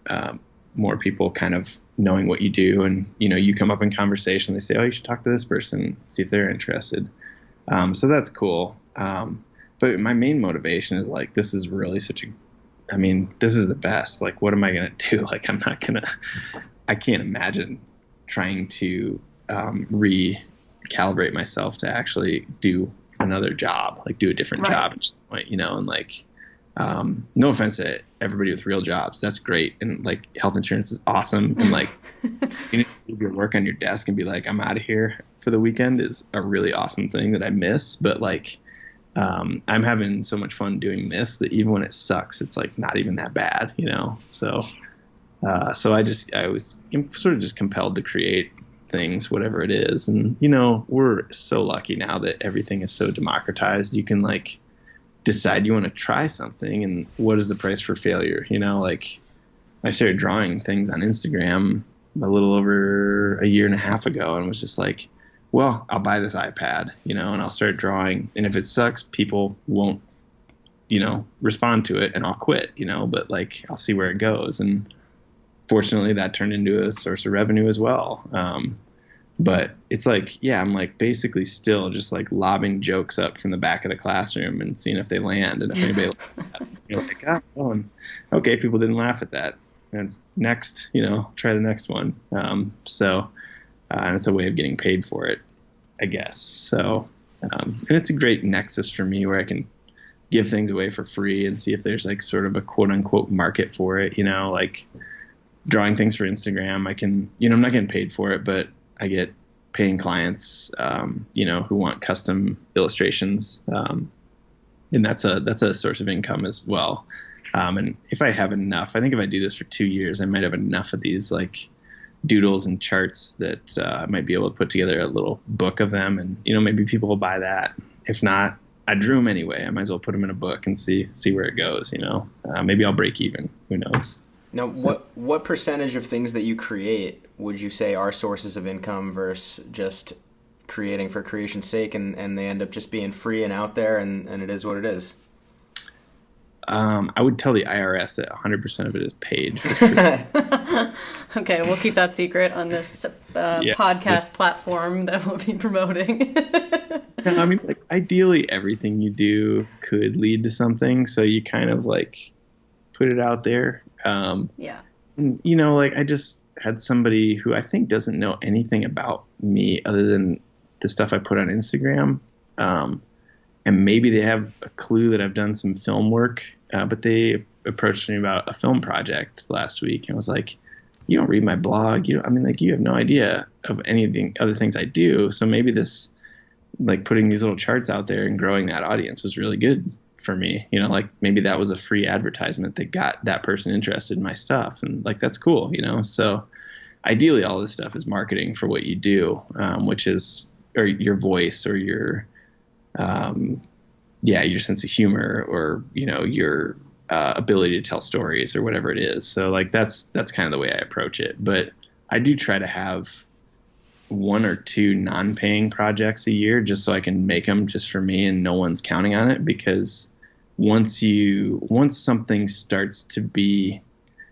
people kind of knowing what you do, and, you come up in conversation, they say, oh, you should talk to this person, see if they're interested. So that's cool. But my main motivation is like, this is really this is the best. Like, what am I going to do? Like, I can't imagine trying to recalibrate myself to actually do another job, like do a different job at some point, and like, no offense to everybody with real jobs. That's great. And like health insurance is awesome. And like, you leave your work on your desk and be like, I'm out of here for the weekend is a really awesome thing that I miss. But like, I'm having so much fun doing this that even when it sucks, it's like not even that bad, So, I'm sort of just compelled to create things, whatever it is. And, we're so lucky now that everything is so democratized. You can like decide you want to try something, and what is the price for failure? Like I started drawing things on Instagram a little over a year and a half ago, and was just like, well, I'll buy this iPad, and I'll start drawing. And if it sucks, people won't, respond to it, and I'll quit, but like, I'll see where it goes. And fortunately that turned into a source of revenue as well. But it's like, yeah, I'm like basically still just like lobbing jokes up from the back of the classroom and seeing if they land. And if anybody, you're like, okay, people didn't laugh at that. And next, try the next one. And it's a way of getting paid for it, I guess. So, and it's a great nexus for me where I can give things away for free and see if there's like sort of a quote unquote market for it, like drawing things for Instagram. I can, I'm not getting paid for it, but I get paying clients, who want custom illustrations. And that's a source of income as well. And if I have enough, I think if I do this for 2 years, I might have enough of these like doodles and charts that I might be able to put together a little book of them. And, maybe people will buy that. If not, I drew them anyway. I might as well put them in a book and see where it goes. Maybe I'll break even. Who knows? Now, what percentage of things that you create would you say are sources of income versus just creating for creation's sake, and they end up just being free and out there, and it is what it is? I would tell the IRS that 100% of it is paid. For sure. Okay, we'll keep that secret on this podcast platform that we'll be promoting. I mean, like, ideally, everything you do could lead to something, so you kind of like put it out there. And, like, I just had somebody who I think doesn't know anything about me other than the stuff I put on Instagram. And maybe they have a clue that I've done some film work, but they approached me about a film project last week and was like, you don't read my blog. You have no idea of anything, other things I do. So maybe this, like, putting these little charts out there and growing that audience was really good for me. Like, maybe that was a free advertisement that got that person interested in my stuff. And like, that's cool, So ideally all this stuff is marketing for what you do, which is, or your voice, or your sense of humor, or, your ability to tell stories, or whatever it is. So like, that's kind of the way I approach it. But I do try to have 1 or 2 non-paying projects a year, just so I can make them just for me and no one's counting on it. Because once something starts to be,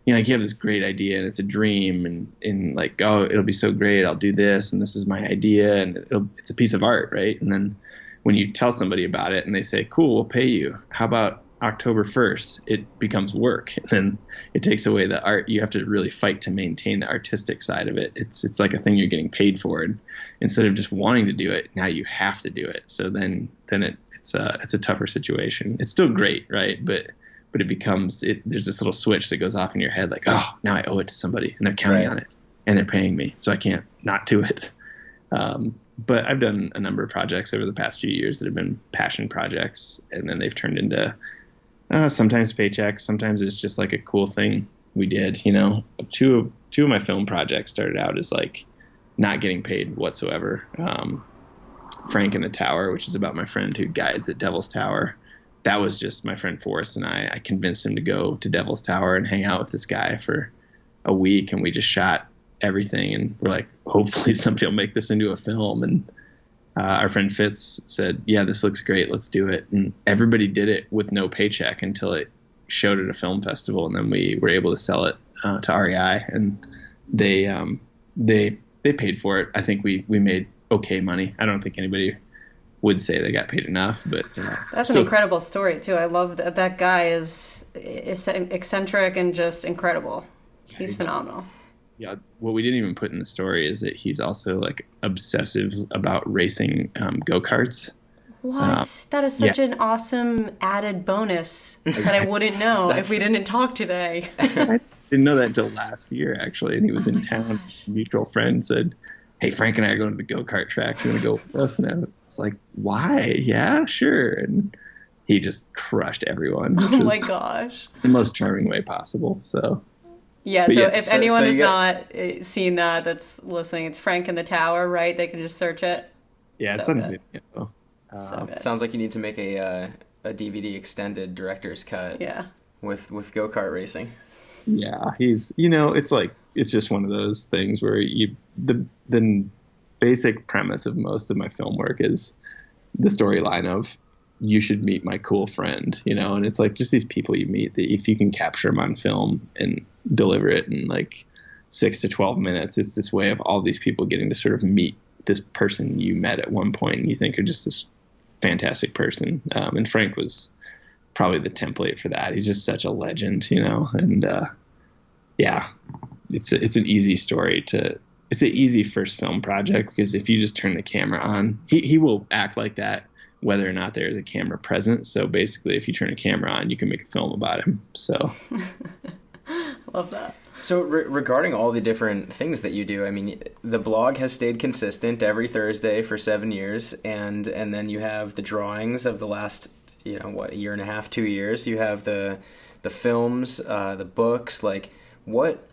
like, you have this great idea and it's a dream, and like, oh, it'll be so great, I'll do this, and this is my idea, and it's a piece of art, right? And then when you tell somebody about it and they say, cool, we'll pay you, how about October 1st, it becomes work. And then it takes away the art. You have to really fight to maintain the artistic side of it. It's like a thing you're getting paid for. And instead of just wanting to do it, now you have to do it. So then it's a tougher situation. It's still great, right? But it becomes, there's this little switch that goes off in your head, like, oh, now I owe it to somebody, and they're counting on it, and they're paying me, so I can't not do it. But I've done a number of projects over the past few years that have been passion projects, and then they've turned into sometimes paychecks. Sometimes it's just like a cool thing we did. Two of my film projects started out as like not getting paid whatsoever. Frank in the Tower, which is about my friend who guides at Devil's Tower. That was just my friend Forrest and I convinced him to go to Devil's Tower and hang out with this guy for a week, and we just shot everything, and we're like, hopefully somebody will make this into a film. And our friend Fitz said, yeah, this looks great, let's do it. And everybody did it with no paycheck until it showed at a film festival, and then we were able to sell it to REI, and they paid for it. I think we made okay money. I don't think anybody would say they got paid enough, but that's an incredible story too. I love that guy is eccentric and just incredible. He's phenomenal. Yeah, what we didn't even put in the story is that he's also like obsessive about racing go-karts. What? That is such an awesome added bonus that I wouldn't know if we didn't talk today. I didn't know that until last year, actually. And he was in town. A mutual friend said, hey, Frank and I are going to the go-kart track. You want to go with us? And I was like, why? Yeah, sure. And he just crushed everyone. Oh my gosh. The most charming way possible. So... yeah, so if anyone has not seen that's listening, it's Frank in the Tower, right? They can just search it. Yeah, so it's on It sounds like you need to make a DVD extended director's cut. Yeah. With go-kart racing. Yeah, he's, it's like, it's just one of those things where the basic premise of most of my film work is the storyline of you should meet my cool friend, and it's like just these people you meet that if you can capture them on film and deliver it in like 6 to 12 minutes, it's this way of all these people getting to sort of meet this person you met at one point and you think are just this fantastic person. And Frank was probably the template for that. He's just such a legend, and yeah, it's an easy story it's an easy first film project because if you just turn the camera on, he will act like that whether or not there is a camera present. So basically if you turn a camera on, you can make a film about him. So love that. So regarding all the different things that you do, I mean, the blog has stayed consistent every Thursday for 7 years, and then you have the drawings of the last, a year and a half, 2 years. You have the films, the books. Like, what?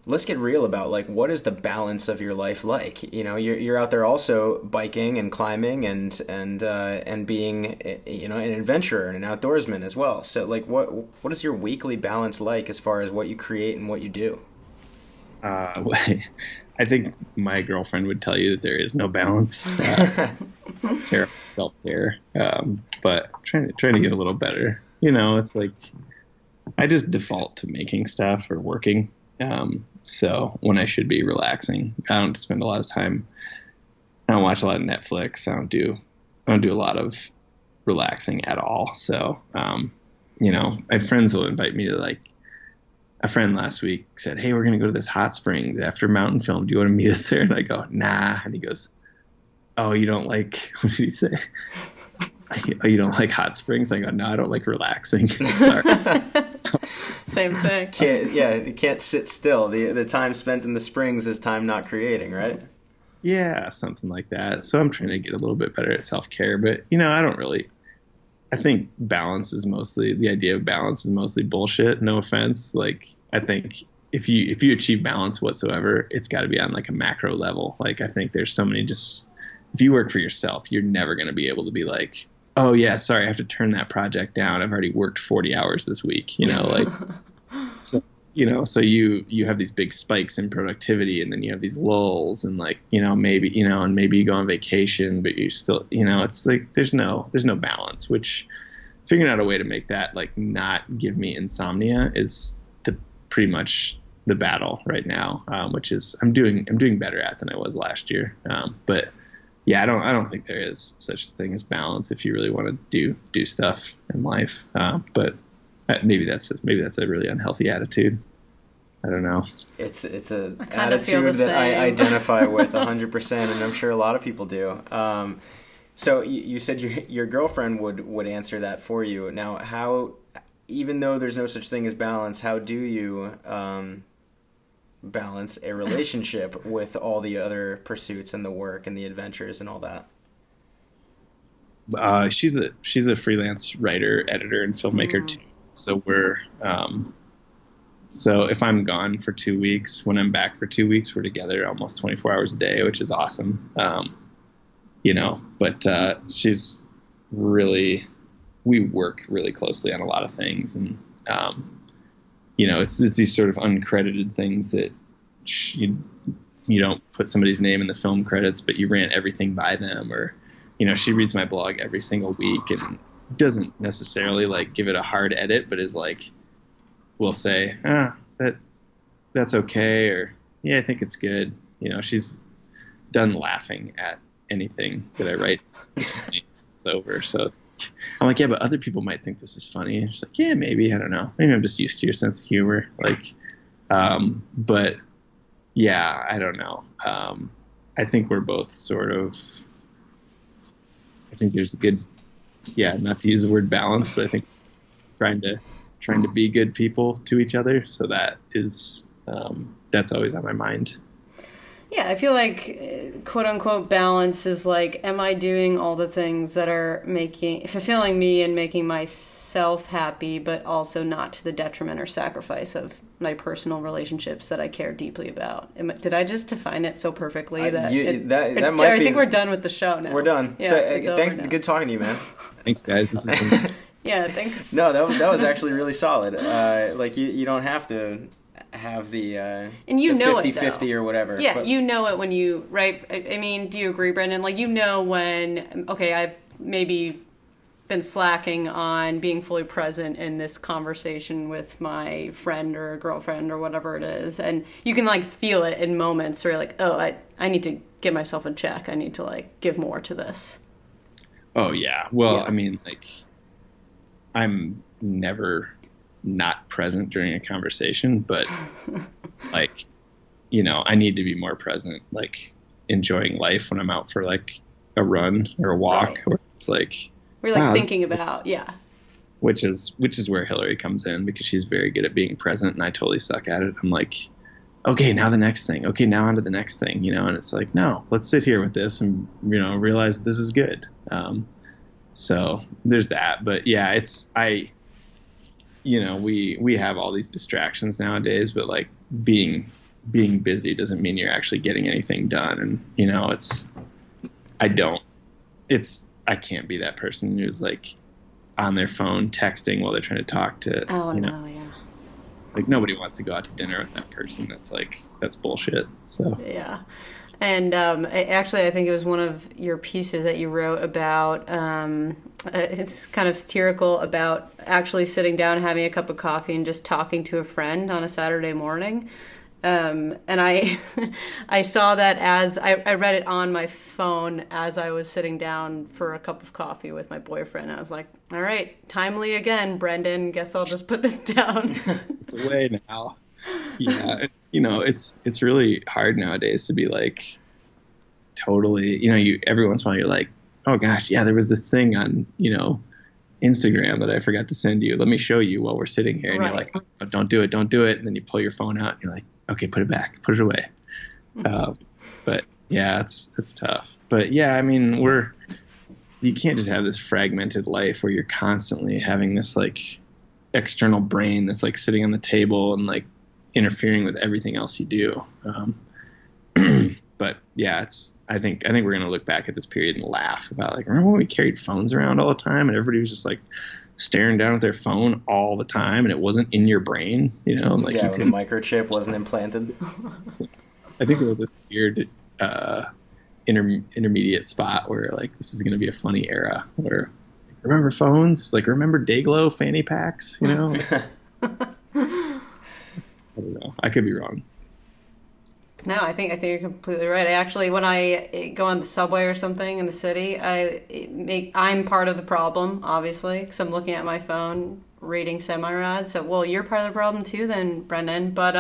Let's get real about like what is the balance of your life like? You're out there also biking and climbing and being an adventurer and an outdoorsman as well. So like what is your weekly balance like as far as what you create and what you do? I think my girlfriend would tell you that there is no balance. Terrible self-care, but trying to get a little better. It's like I just default to making stuff or working. So when I should be relaxing, I don't spend a lot of time. I don't watch a lot of Netflix. I don't do a lot of relaxing at all. So, my friends will invite me to like, a friend last week said, "Hey, we're going to go to this hot springs after mountain film. Do you want to meet us there?" And I go, "Nah." And he goes, "Oh, you don't like," what did he say? "Oh, you don't like hot springs?" I go, "No, I don't like relaxing." Sorry. Same thing. You can't sit still. The time spent in the springs is time not creating, right? Yeah, something like that. So I'm trying to get a little bit better at self-care, but I think the idea of balance is mostly bullshit. No offense. Like, I think if you achieve balance whatsoever, it's got to be on like a macro level. Like, I think there's so many if you work for yourself, you're never going to be able to be like, "Oh yeah, sorry, I have to turn that project down. I've already worked 40 hours this week." Like, so you have these big spikes in productivity, and then you have these lulls, and like, maybe you go on vacation, but you still, it's like there's no balance. Which figuring out a way to make that like not give me insomnia is pretty much the battle right now, which is I'm doing better at than I was last year, but. Yeah, I don't think there is such a thing as balance if you really want to do stuff in life. But maybe that's a really unhealthy attitude. I don't know. It's a attitude that I identify with 100%, and I'm sure a lot of people do. So you said your girlfriend would answer that for you. Now, how, even though there's no such thing as balance, how do you balance a relationship with all the other pursuits and the work and the adventures and all that? She's a freelance writer, editor, and filmmaker too. So so if I'm gone for 2 weeks, when I'm back for 2 weeks, we're together almost 24 hours a day, which is awesome. But she's really, we work really closely on a lot of things, and it's these sort of uncredited things that you don't put somebody's name in the film credits, but you ran everything by them. Or, she reads my blog every single week and doesn't necessarily like give it a hard edit, but is like, will say, that's okay. Or, yeah, I think it's good. She's done laughing at anything that I write. It's funny. It's over. So I'm like, yeah, but other people might think this is funny. And she's like, yeah, maybe, I don't know. Maybe I'm just used to your sense of humor. Like, but yeah, I don't know. I think we're both I think there's a good, not to use the word balance, but I think trying to be good people to each other. So that is, that's always on my mind. Yeah, I feel like quote unquote balance is like, am I doing all the things that are fulfilling me and making myself happy, but also not to the detriment or sacrifice of my personal relationships that I care deeply about? Did I just define it so perfectly I think we're done with the show now. We're done. Yeah, so thanks. Good talking to you, man. Thanks, guys. This has been Yeah, thanks. No, that was actually really solid. Like you don't have to have the and you the know 50-50 or whatever. Yeah, but, you know it when you, right? I mean, do you agree, Brendan? Like, you know when, okay, I've maybe been slacking on being fully present in this conversation with my friend or girlfriend or whatever it is, and you can like feel it in moments where you're like, oh, I need to get myself in check. I need to like give more to this. Oh yeah. Well, Yeah. I mean, like, I'm never not present during a conversation, but like, I need to be more present, like enjoying life when I'm out for like a run or a walk, Right. where it's like, We're like wow, thinking about, yeah. which is where Hillary comes in, because she's very good at being present and I totally suck at it. I'm like, okay, now the next thing. Okay, now on to the next thing, and it's like, no, let's sit here with this and, realize this is good. So there's that. But yeah, we have all these distractions nowadays, but like being busy doesn't mean you're actually getting anything done. And, I can't be that person who's like on their phone texting while they're trying to talk to, Yeah. like nobody wants to go out to dinner with that person. That's bullshit. So Yeah. And actually, I think it was one of your pieces that you wrote about, it's kind of satirical, about actually sitting down, having a cup of coffee and just talking to a friend on a Saturday morning. And I saw that as I read it on my phone as I was sitting down for a cup of coffee with my boyfriend. I was like, all right, timely again, Brendan. Guess I'll just put this down. it's away now. Yeah. It's really hard nowadays to be like totally, every once in a while you're like, oh gosh, yeah, there was this thing on, Instagram that I forgot to send you. Let me show you while we're sitting here. And Right. You're like, oh, don't do it. And then you pull your phone out and you're like, okay, put it back, put it away. But yeah, it's tough. But yeah, I mean, you can't just have this fragmented life where you're constantly having this like external brain that's like sitting on the table and like interfering with everything else you do. But yeah, I think we're going to look back at this period and laugh about like, remember when we carried phones around all the time and everybody was just like staring down at their phone all the time and it wasn't in your brain, like yeah, when the microchip wasn't implanted. I think it was this weird intermediate spot where like this is going to be a funny era where remember phones, like remember Dayglow fanny packs, I don't know. I could be wrong. No, I think you're completely right. I actually, when I go on the subway or something in the city, I'm part of the problem, obviously, because I'm looking at my phone, reading Semi-Rad. So, well, you're part of the problem too, then, Brendan. But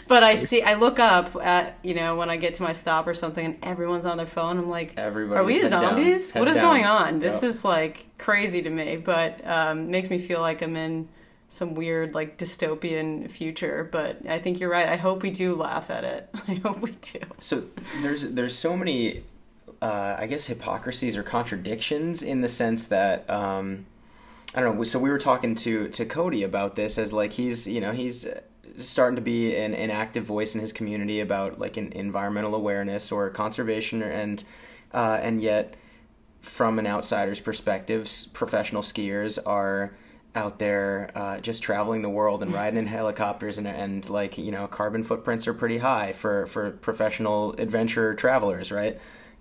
but I look up at when I get to my stop or something, and everyone's on their phone. I'm like, Everybody's are we head zombies? down, What head is down. going on? This Yep. is like crazy to me, but makes me feel like I'm in some weird like dystopian future. But I think you're right. I hope we do laugh at it. I hope we do. So there's so many I guess hypocrisies or contradictions in the sense that I don't know. So we were talking to Cody about this as like he's starting to be an active voice in his community about like environmental awareness or conservation, and yet from an outsider's perspective, professional skiers are out there just traveling the world and riding in helicopters and like carbon footprints are pretty high for professional adventure travelers, right?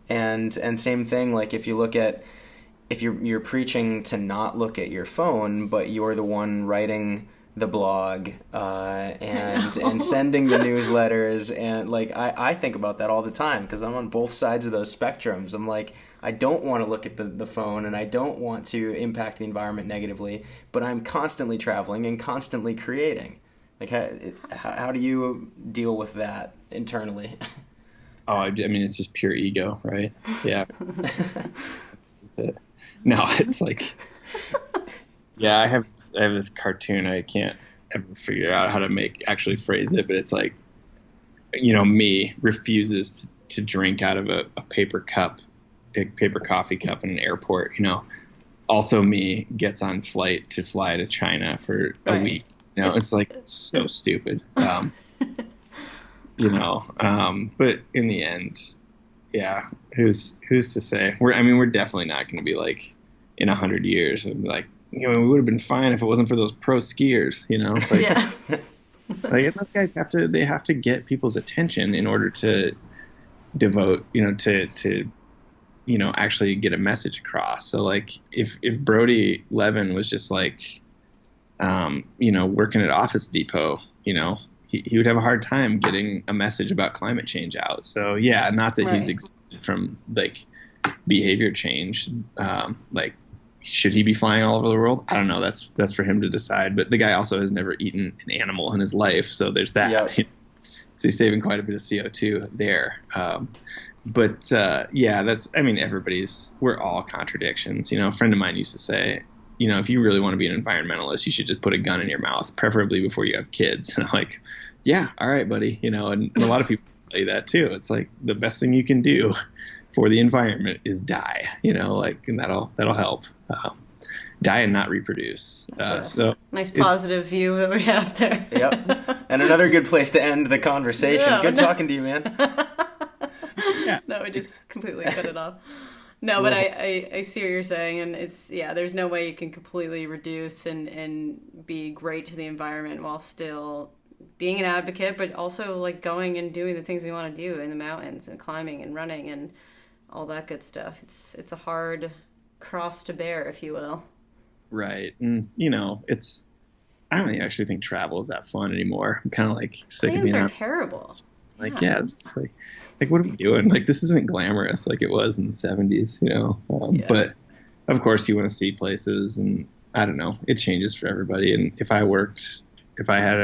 And same thing, like if you're preaching to not look at your phone, but you're the one writing the blog and sending the newsletters, and like I think about that all the time because I'm on both sides of those spectrums. I'm like, I don't want to look at the phone and I don't want to impact the environment negatively, but I'm constantly traveling and constantly creating. Like how do you deal with that internally? Oh, I mean, it's just pure ego, right? Yeah. That's it. No, it's like, yeah, I have this cartoon. I can't ever figure out how to actually phrase it, but it's like, me refuses to drink out of a paper coffee cup in an airport. Also me gets on flight to fly to China for a week. It's like so stupid. But in the end, yeah, who's to say? We're definitely not going to be like in 100 years and be like, we would have been fine if it wasn't for those pro skiers, like, Yeah. like those guys have to get people's attention in order to devote, to actually get a message across. So like if Brody Levin was just like, working at Office Depot, he would have a hard time getting a message about climate change out. So yeah, not that he's exempted from like behavior change. Like, should he be flying all over the world? I don't know. That's for him to decide. But the guy also has never eaten an animal in his life, so there's that. Yep. So he's saving quite a bit of CO2 there. But we're all contradictions. A friend of mine used to say, if you really want to be an environmentalist, you should just put a gun in your mouth, preferably before you have kids. And I'm like, yeah, all right, buddy. And a lot of people say that too. It's like the best thing you can do for the environment is die, and that'll help. Die and not reproduce. So nice positive view that we have there. Yep. And another good place to end the conversation. Good talking to you, man. Yeah. No, we just completely cut it off. No, but I see what you're saying, and there's no way you can completely reduce and be great to the environment while still being an advocate, but also like going and doing the things we want to do in the mountains and climbing and running and all that good stuff. It's a hard cross to bear, if you will. Right. And, I don't actually think travel is that fun anymore. I'm kind of like sick of being Planes are terrible. Like, yeah, it's like, what are we doing? Like, this isn't glamorous like it was in the 70s, But, of course, you want to see places, and I don't know. It changes for everybody. And if I had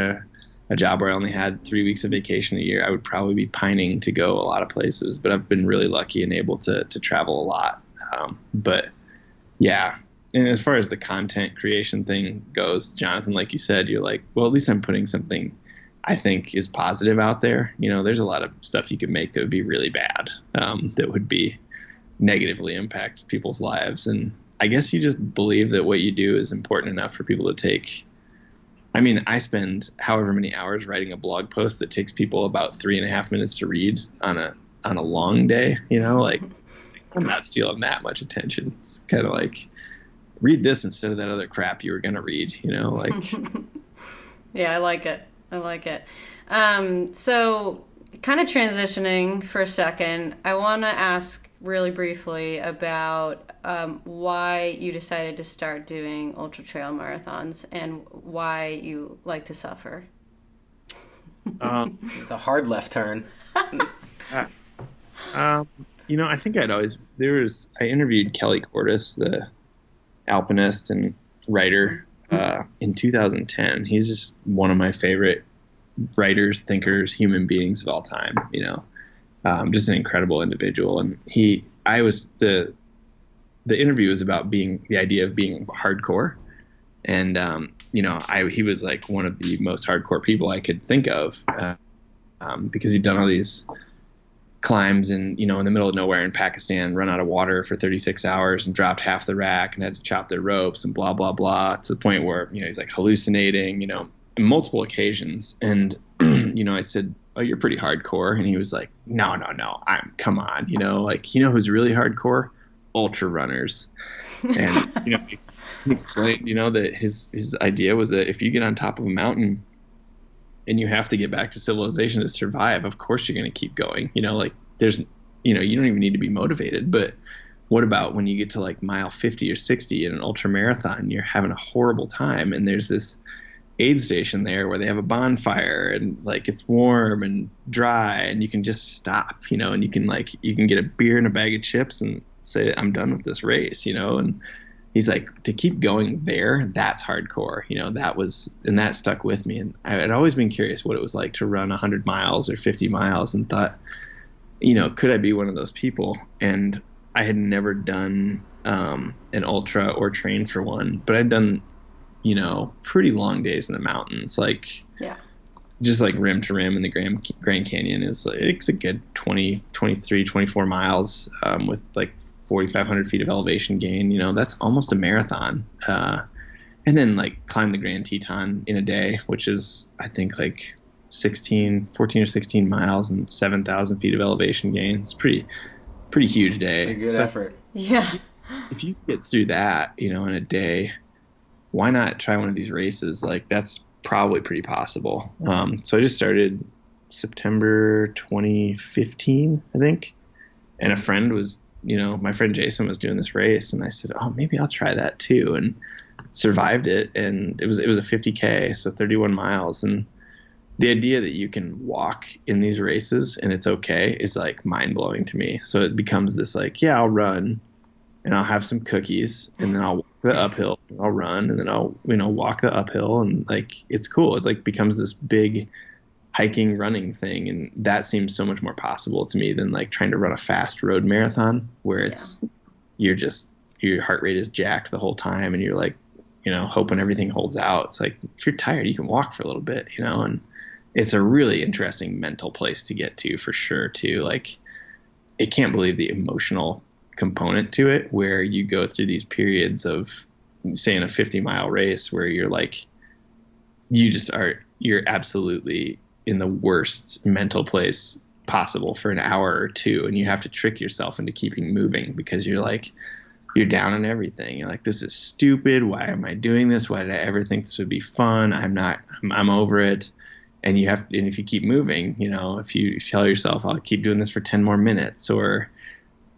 a job where I only had 3 weeks of vacation a year, I would probably be pining to go a lot of places. But I've been really lucky and able to travel a lot. But, yeah. And as far as the content creation thing goes, Jonathan, like you said, you're like, well, at least I'm putting something I think is positive out there. There's a lot of stuff you could make that would be really bad, that would be negatively impact people's lives. And I guess you just believe that what you do is important enough for people to take. I mean, I spend however many hours writing a blog post that takes people about 3.5 minutes to read on a long day, like I'm not stealing that much attention. It's kind of like, read this instead of that other crap you were going to read, like. Yeah, I like it. So kind of transitioning for a second, I want to ask really briefly about why you decided to start doing ultra trail marathons and why you like to suffer. It's a hard left turn. I think I interviewed Kelly Cordes, the alpinist and writer, in 2010. He's just one of my favorite writers, thinkers, human beings of all time, just an incredible individual. And the interview was about the idea of being hardcore. And, he was like one of the most hardcore people I could think of, because he'd done all these climbs in the middle of nowhere in Pakistan, run out of water for 36 hours and dropped half the rack and had to chop their ropes and blah, blah, blah, to the point where, he's like hallucinating, on multiple occasions. And, I said, oh, you're pretty hardcore. And he was like, no, come on, who's really hardcore? Ultra runners. And, he explained, that his idea was that if you get on top of a mountain and you have to get back to civilization to survive, of course you're going to keep going. There's, you don't even need to be motivated. But what about when you get to like mile 50 or 60 in an ultra marathon, you're having a horrible time, and there's this aid station there where they have a bonfire and like it's warm and dry and you can just stop, and you can get a beer and a bag of chips and say, I'm done with this race, and he's like, to keep going there, that's hardcore. That stuck with me. And I had always been curious what it was like to run 100 miles or 50 miles and thought, could I be one of those people? And I had never done an ultra or trained for one, but I'd done, pretty long days in the mountains, like just like rim to rim in the Grand Canyon it's a good 20, 23, 24 miles with like 4,500 feet of elevation gain. That's almost a marathon. And then like climb the Grand Teton in a day, which is I think like 14 or 16 miles and 7,000 feet of elevation gain. It's pretty huge day. It's a good effort. Yeah. If you get through that, in a day, why not try one of these races? Like, that's probably pretty possible. So I just started September 2015, I think. And a friend was, my friend Jason was doing this race, and I said, oh, maybe I'll try that too. And survived it. And it was a 50K, so 31 miles. And the idea that you can walk in these races and it's okay is like mind blowing to me. So it becomes this like, yeah, I'll run and I'll have some cookies, and then I'll walk the uphill, and I'll run, and then I'll, walk the uphill, and like, it's cool. It's like becomes this big hiking, running thing. And that seems so much more possible to me than like trying to run a fast road marathon where it's, your heart rate is jacked the whole time. And you're like, hoping everything holds out. It's like, if you're tired, you can walk for a little bit, and it's a really interesting mental place to get to, for sure too. Like, I can't believe the emotional component to it, where you go through these periods of, say, in a 50-mile race where you're like, you're absolutely in the worst mental place possible for an hour or two. And you have to trick yourself into keeping moving, because you're like, you're down on everything. You're like, this is stupid. Why am I doing this? Why did I ever think this would be fun? I'm over it. And if you keep moving, if you tell yourself, I'll keep doing this for 10 more minutes, or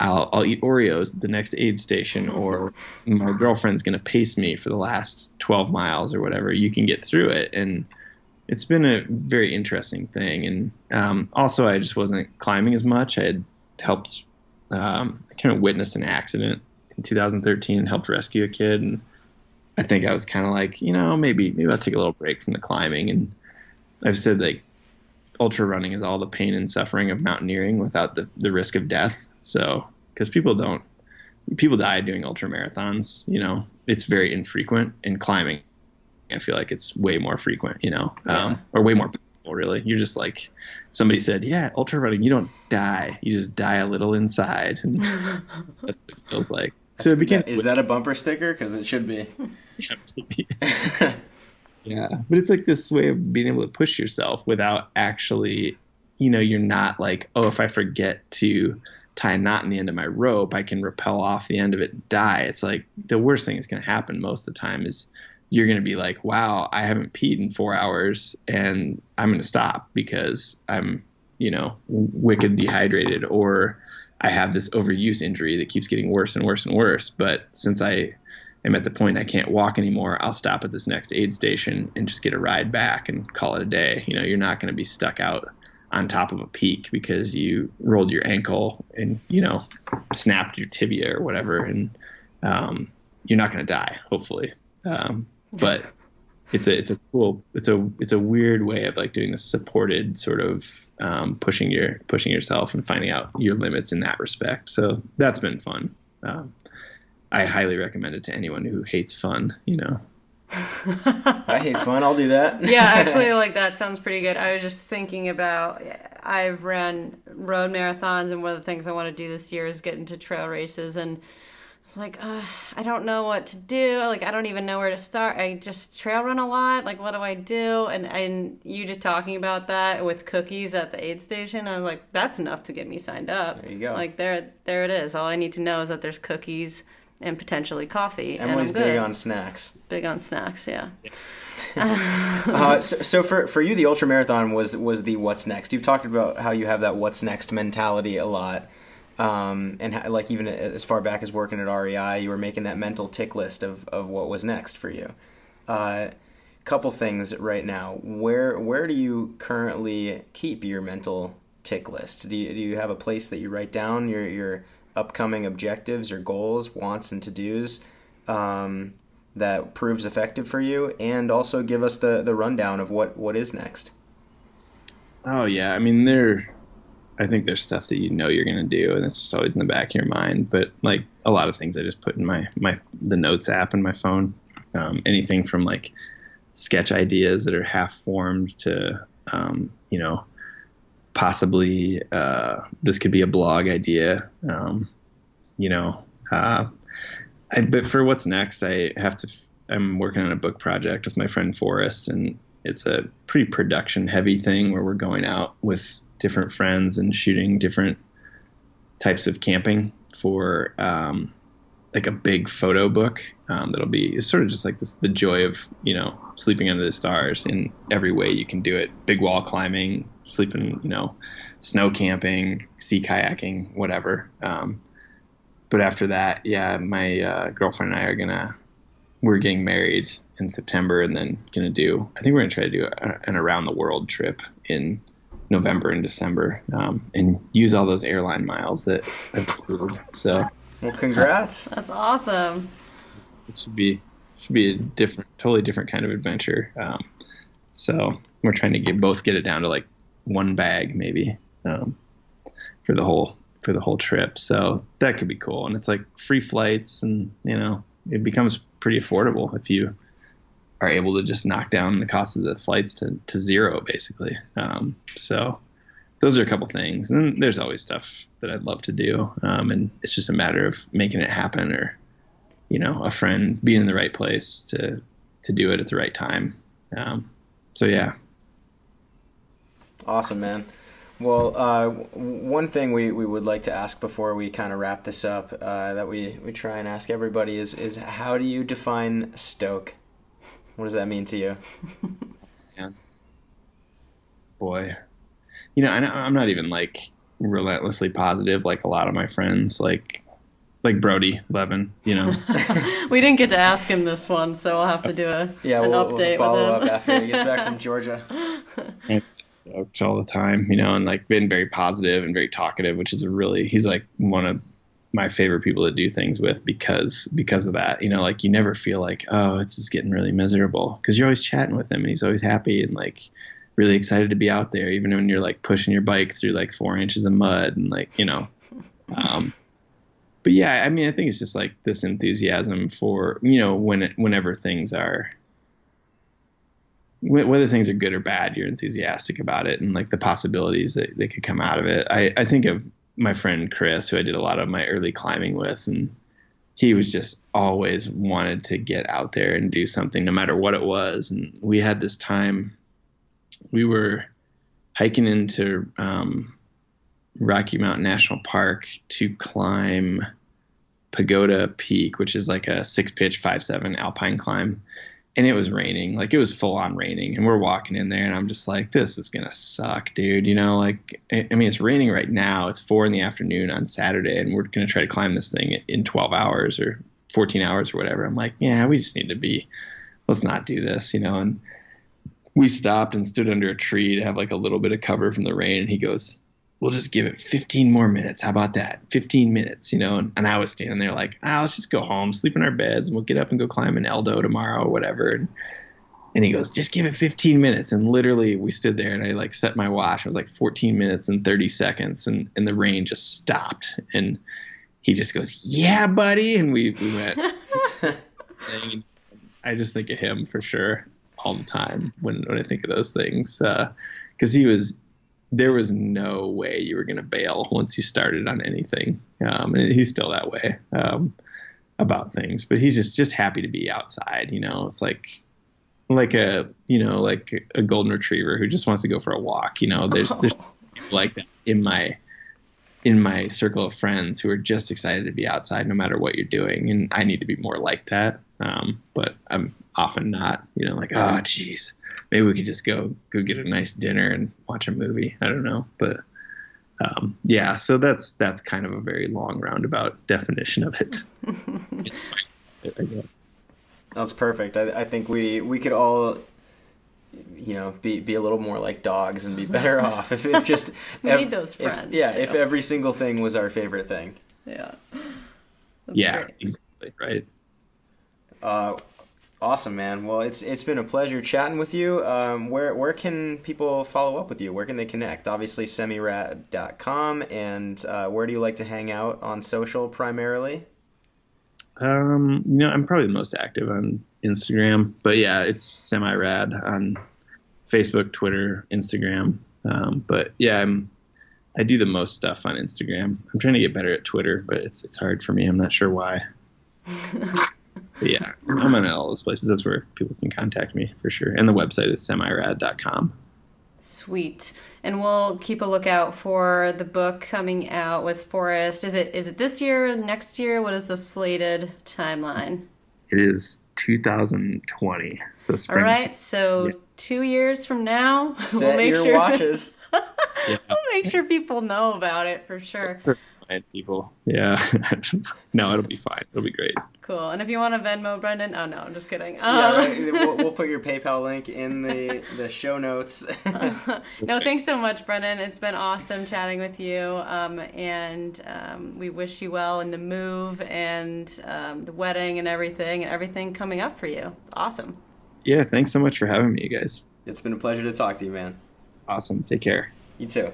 I'll eat Oreos at the next aid station, or my girlfriend's going to pace me for the last 12 miles or whatever, you can get through it. And it's been a very interesting thing. And also, I just wasn't climbing as much. I had helped, I kind of witnessed an accident in 2013 and helped rescue a kid. And I think I was kind of like, maybe I'll take a little break from the climbing. And I've said, like, ultra running is all the pain and suffering of mountaineering without the risk of death. So, because people die doing ultra marathons, it's very infrequent. In climbing, I feel like it's way more frequent, or way more painful, really. You're just like, somebody said, yeah, ultra running, you don't die. You just die a little inside. And that's what it feels like. So it became, is that a bumper sticker? Because it should be. Yeah, maybe. Yeah, but it's like this way of being able to push yourself without actually, you're not like, oh, if I forget to tie a knot in the end of my rope, I can rappel off the end of it and die. It's like, the worst thing that's going to happen most of the time is you're going to be like, wow, I haven't peed in 4 hours, and I'm going to stop because I'm, wicked dehydrated, or I have this overuse injury that keeps getting worse and worse and worse. But since I am at the point I can't walk anymore, I'll stop at this next aid station and just get a ride back and call it a day. You're not going to be stuck out on top of a peak because you rolled your ankle and, snapped your tibia or whatever. And you're not going to die, hopefully. But it's a weird way of like doing this supported sort of pushing yourself and finding out your limits in that respect. So that's been fun. I highly recommend it to anyone who hates fun, I hate fun. I'll do that. Yeah, actually, like, that sounds pretty good. I was just thinking about, I've ran road marathons, and one of the things I want to do this year is get into trail races. And it's like, I don't know what to do. Like, I don't even know where to start. I just trail run a lot. Like, what do I do? And you just talking about that with cookies at the aid station, I was like, that's enough to get me signed up. There you go. Like, there it is. All I need to know is that there's cookies and potentially coffee. Emily's and I'm good. big on snacks. Big on snacks, yeah. So for you, the ultra marathon was the what's next. You've talked about how you have that what's next mentality a lot, and how, like, even as far back as working at REI, you were making that mental tick list of what was next for you. Couple things right now. Where do you currently keep your mental tick list? Do you have a place that you write down your upcoming objectives or goals, wants and to-dos that proves effective for you? And also give us the rundown of what is next. Oh yeah, I mean, I think there's stuff that you're going to do, and it's just always in the back of your mind. But like a lot of things I just put in the notes app in my phone. Anything from like sketch ideas that are half formed to possibly this could be a blog idea. But for what's next, I'm working on a book project with my friend Forrest, and it's a pretty production heavy thing where we're going out with different friends and shooting different types of camping for like a big photo book that'll be, it's sort of just like this, the joy of, you know, sleeping under the stars in every way you can do it. Big wall climbing, sleeping, you know, snow camping, sea kayaking, whatever. But after that, yeah, my girlfriend and I we're getting married in September, and then I think we're going to try to do an around the world trip in November and December, and use all those airline miles that I've accrued. So, well, congrats. That's awesome. It should be a totally different kind of adventure. So we're trying to get it down to like one bag maybe, for the whole trip. So that could be cool. And it's like free flights, and, you know, it becomes pretty affordable if you are able to just knock down the cost of the flights to zero, basically. So those are a couple things. And then there's always stuff that I'd love to do. And it's just a matter of making it happen, or, you know, a friend being in the right place to do it at the right time. So yeah. Awesome, man. Well, one thing we would like to ask before we kind of wrap this up, that we try and ask everybody is how do you define stoic? What does that mean to you? Yeah. Boy, you know, I'm not even like relentlessly positive like a lot of my friends, like Brody Levin, you know. We didn't get to ask him this one, so we'll have to do an update we'll follow with him. up after he gets back from Georgia. I'm just stoked all the time, you know, and like been very positive and very talkative, which is he's like one of my favorite people to do things with because of that, you know, like you never feel like, oh, it's just getting really miserable, because you're always chatting with him and he's always happy and like really excited to be out there, even when you're like pushing your bike through like 4 inches of mud and like, you know, but yeah, I mean, I think it's just like this enthusiasm for, you know, whenever things are, whether things are good or bad, you're enthusiastic about it and like the possibilities that could come out of it. I think of my friend Chris, who I did a lot of my early climbing with, and he was just always wanted to get out there and do something no matter what it was. And we had this time, we were hiking into Rocky Mountain National Park to climb Pagoda Peak, which is like a 6-pitch 5-7 alpine climb. And it was raining, like it was full on raining. And we're walking in there and I'm just like, this is going to suck, dude. You know, like, I mean, it's raining right now. It's 4 p.m. on Saturday and we're going to try to climb this thing in 12 hours or 14 hours or whatever. I'm like, yeah, we just need to let's not do this, you know? And we stopped and stood under a tree to have like a little bit of cover from the rain. And he goes, we'll just give it 15 more minutes. How about that? 15 minutes, you know? And I was standing there like, let's just go home, sleep in our beds, and we'll get up and go climb an Eldo tomorrow or whatever. And he goes, just give it 15 minutes. And literally we stood there and I like set my watch. It was like 14 minutes and 30 seconds. And the rain just stopped. And he just goes, yeah, buddy. And we went. And I just think of him for sure all the time when I think of those things. 'Cause there was no way you were going to bail once you started on anything. And he's still that way about things, but he's just happy to be outside. You know, it's like a golden retriever who just wants to go for a walk. You know, there's people like that in my circle of friends who are just excited to be outside no matter what you're doing. And I need to be more like that. But I'm often not, you know, like, oh, geez, maybe we could just go get a nice dinner and watch a movie. I don't know. But, yeah, so that's kind of a very long roundabout definition of it. It's fine, I guess. That's perfect. I think we could all, you know, be a little more like dogs and be better off if just we need those friends. If every single thing was our favorite thing. Yeah. Yeah, great. exactly. Right. Awesome, man. Well, it's been a pleasure chatting with you. Where can people follow up with you? Where can they connect? Obviously, SemiRad.com. And where do you like to hang out on social primarily? You know, I'm probably the most active on Instagram, but yeah, it's SemiRad on Facebook, Twitter, Instagram. But yeah, I do the most stuff on Instagram. I'm trying to get better at Twitter, but it's hard for me. I'm not sure why. But yeah, I'm on all those places. That's where people can contact me for sure. And the website is SemiRad.com. Sweet. And we'll keep a lookout for the book coming out with Forrest. Is it this year, next year? What is the slated timeline? It is 2020. So spring. All right. So 2 years from now, Set your watches. We'll make sure people know about it for sure. People. Yeah. No, it'll be fine. It'll be great. Cool. And if you want to Venmo Brendan, oh no, I'm just kidding. We'll put your PayPal link in the show notes. No, thanks so much, Brendan. It's been awesome chatting with you. And we wish you well in the move and the wedding and everything coming up for you. It's awesome. Yeah, thanks so much for having me, you guys. It's been a pleasure to talk to you, man. Awesome. Take care. You too.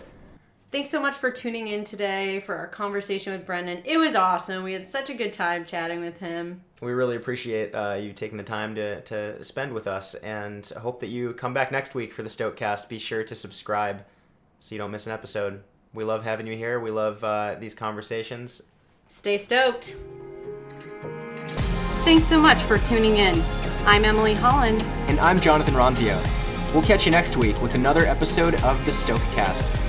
Thanks so much for tuning in today for our conversation with Brendan. It was awesome. We had such a good time chatting with him. We really appreciate you taking the time to spend with us, and I hope that you come back next week for the Stokecast. Be sure to subscribe so you don't miss an episode. We love having you here. We love these conversations. Stay stoked. Thanks so much for tuning in. I'm Emily Holland. And I'm Jonathan Ronzio. We'll catch you next week with another episode of the Stokecast.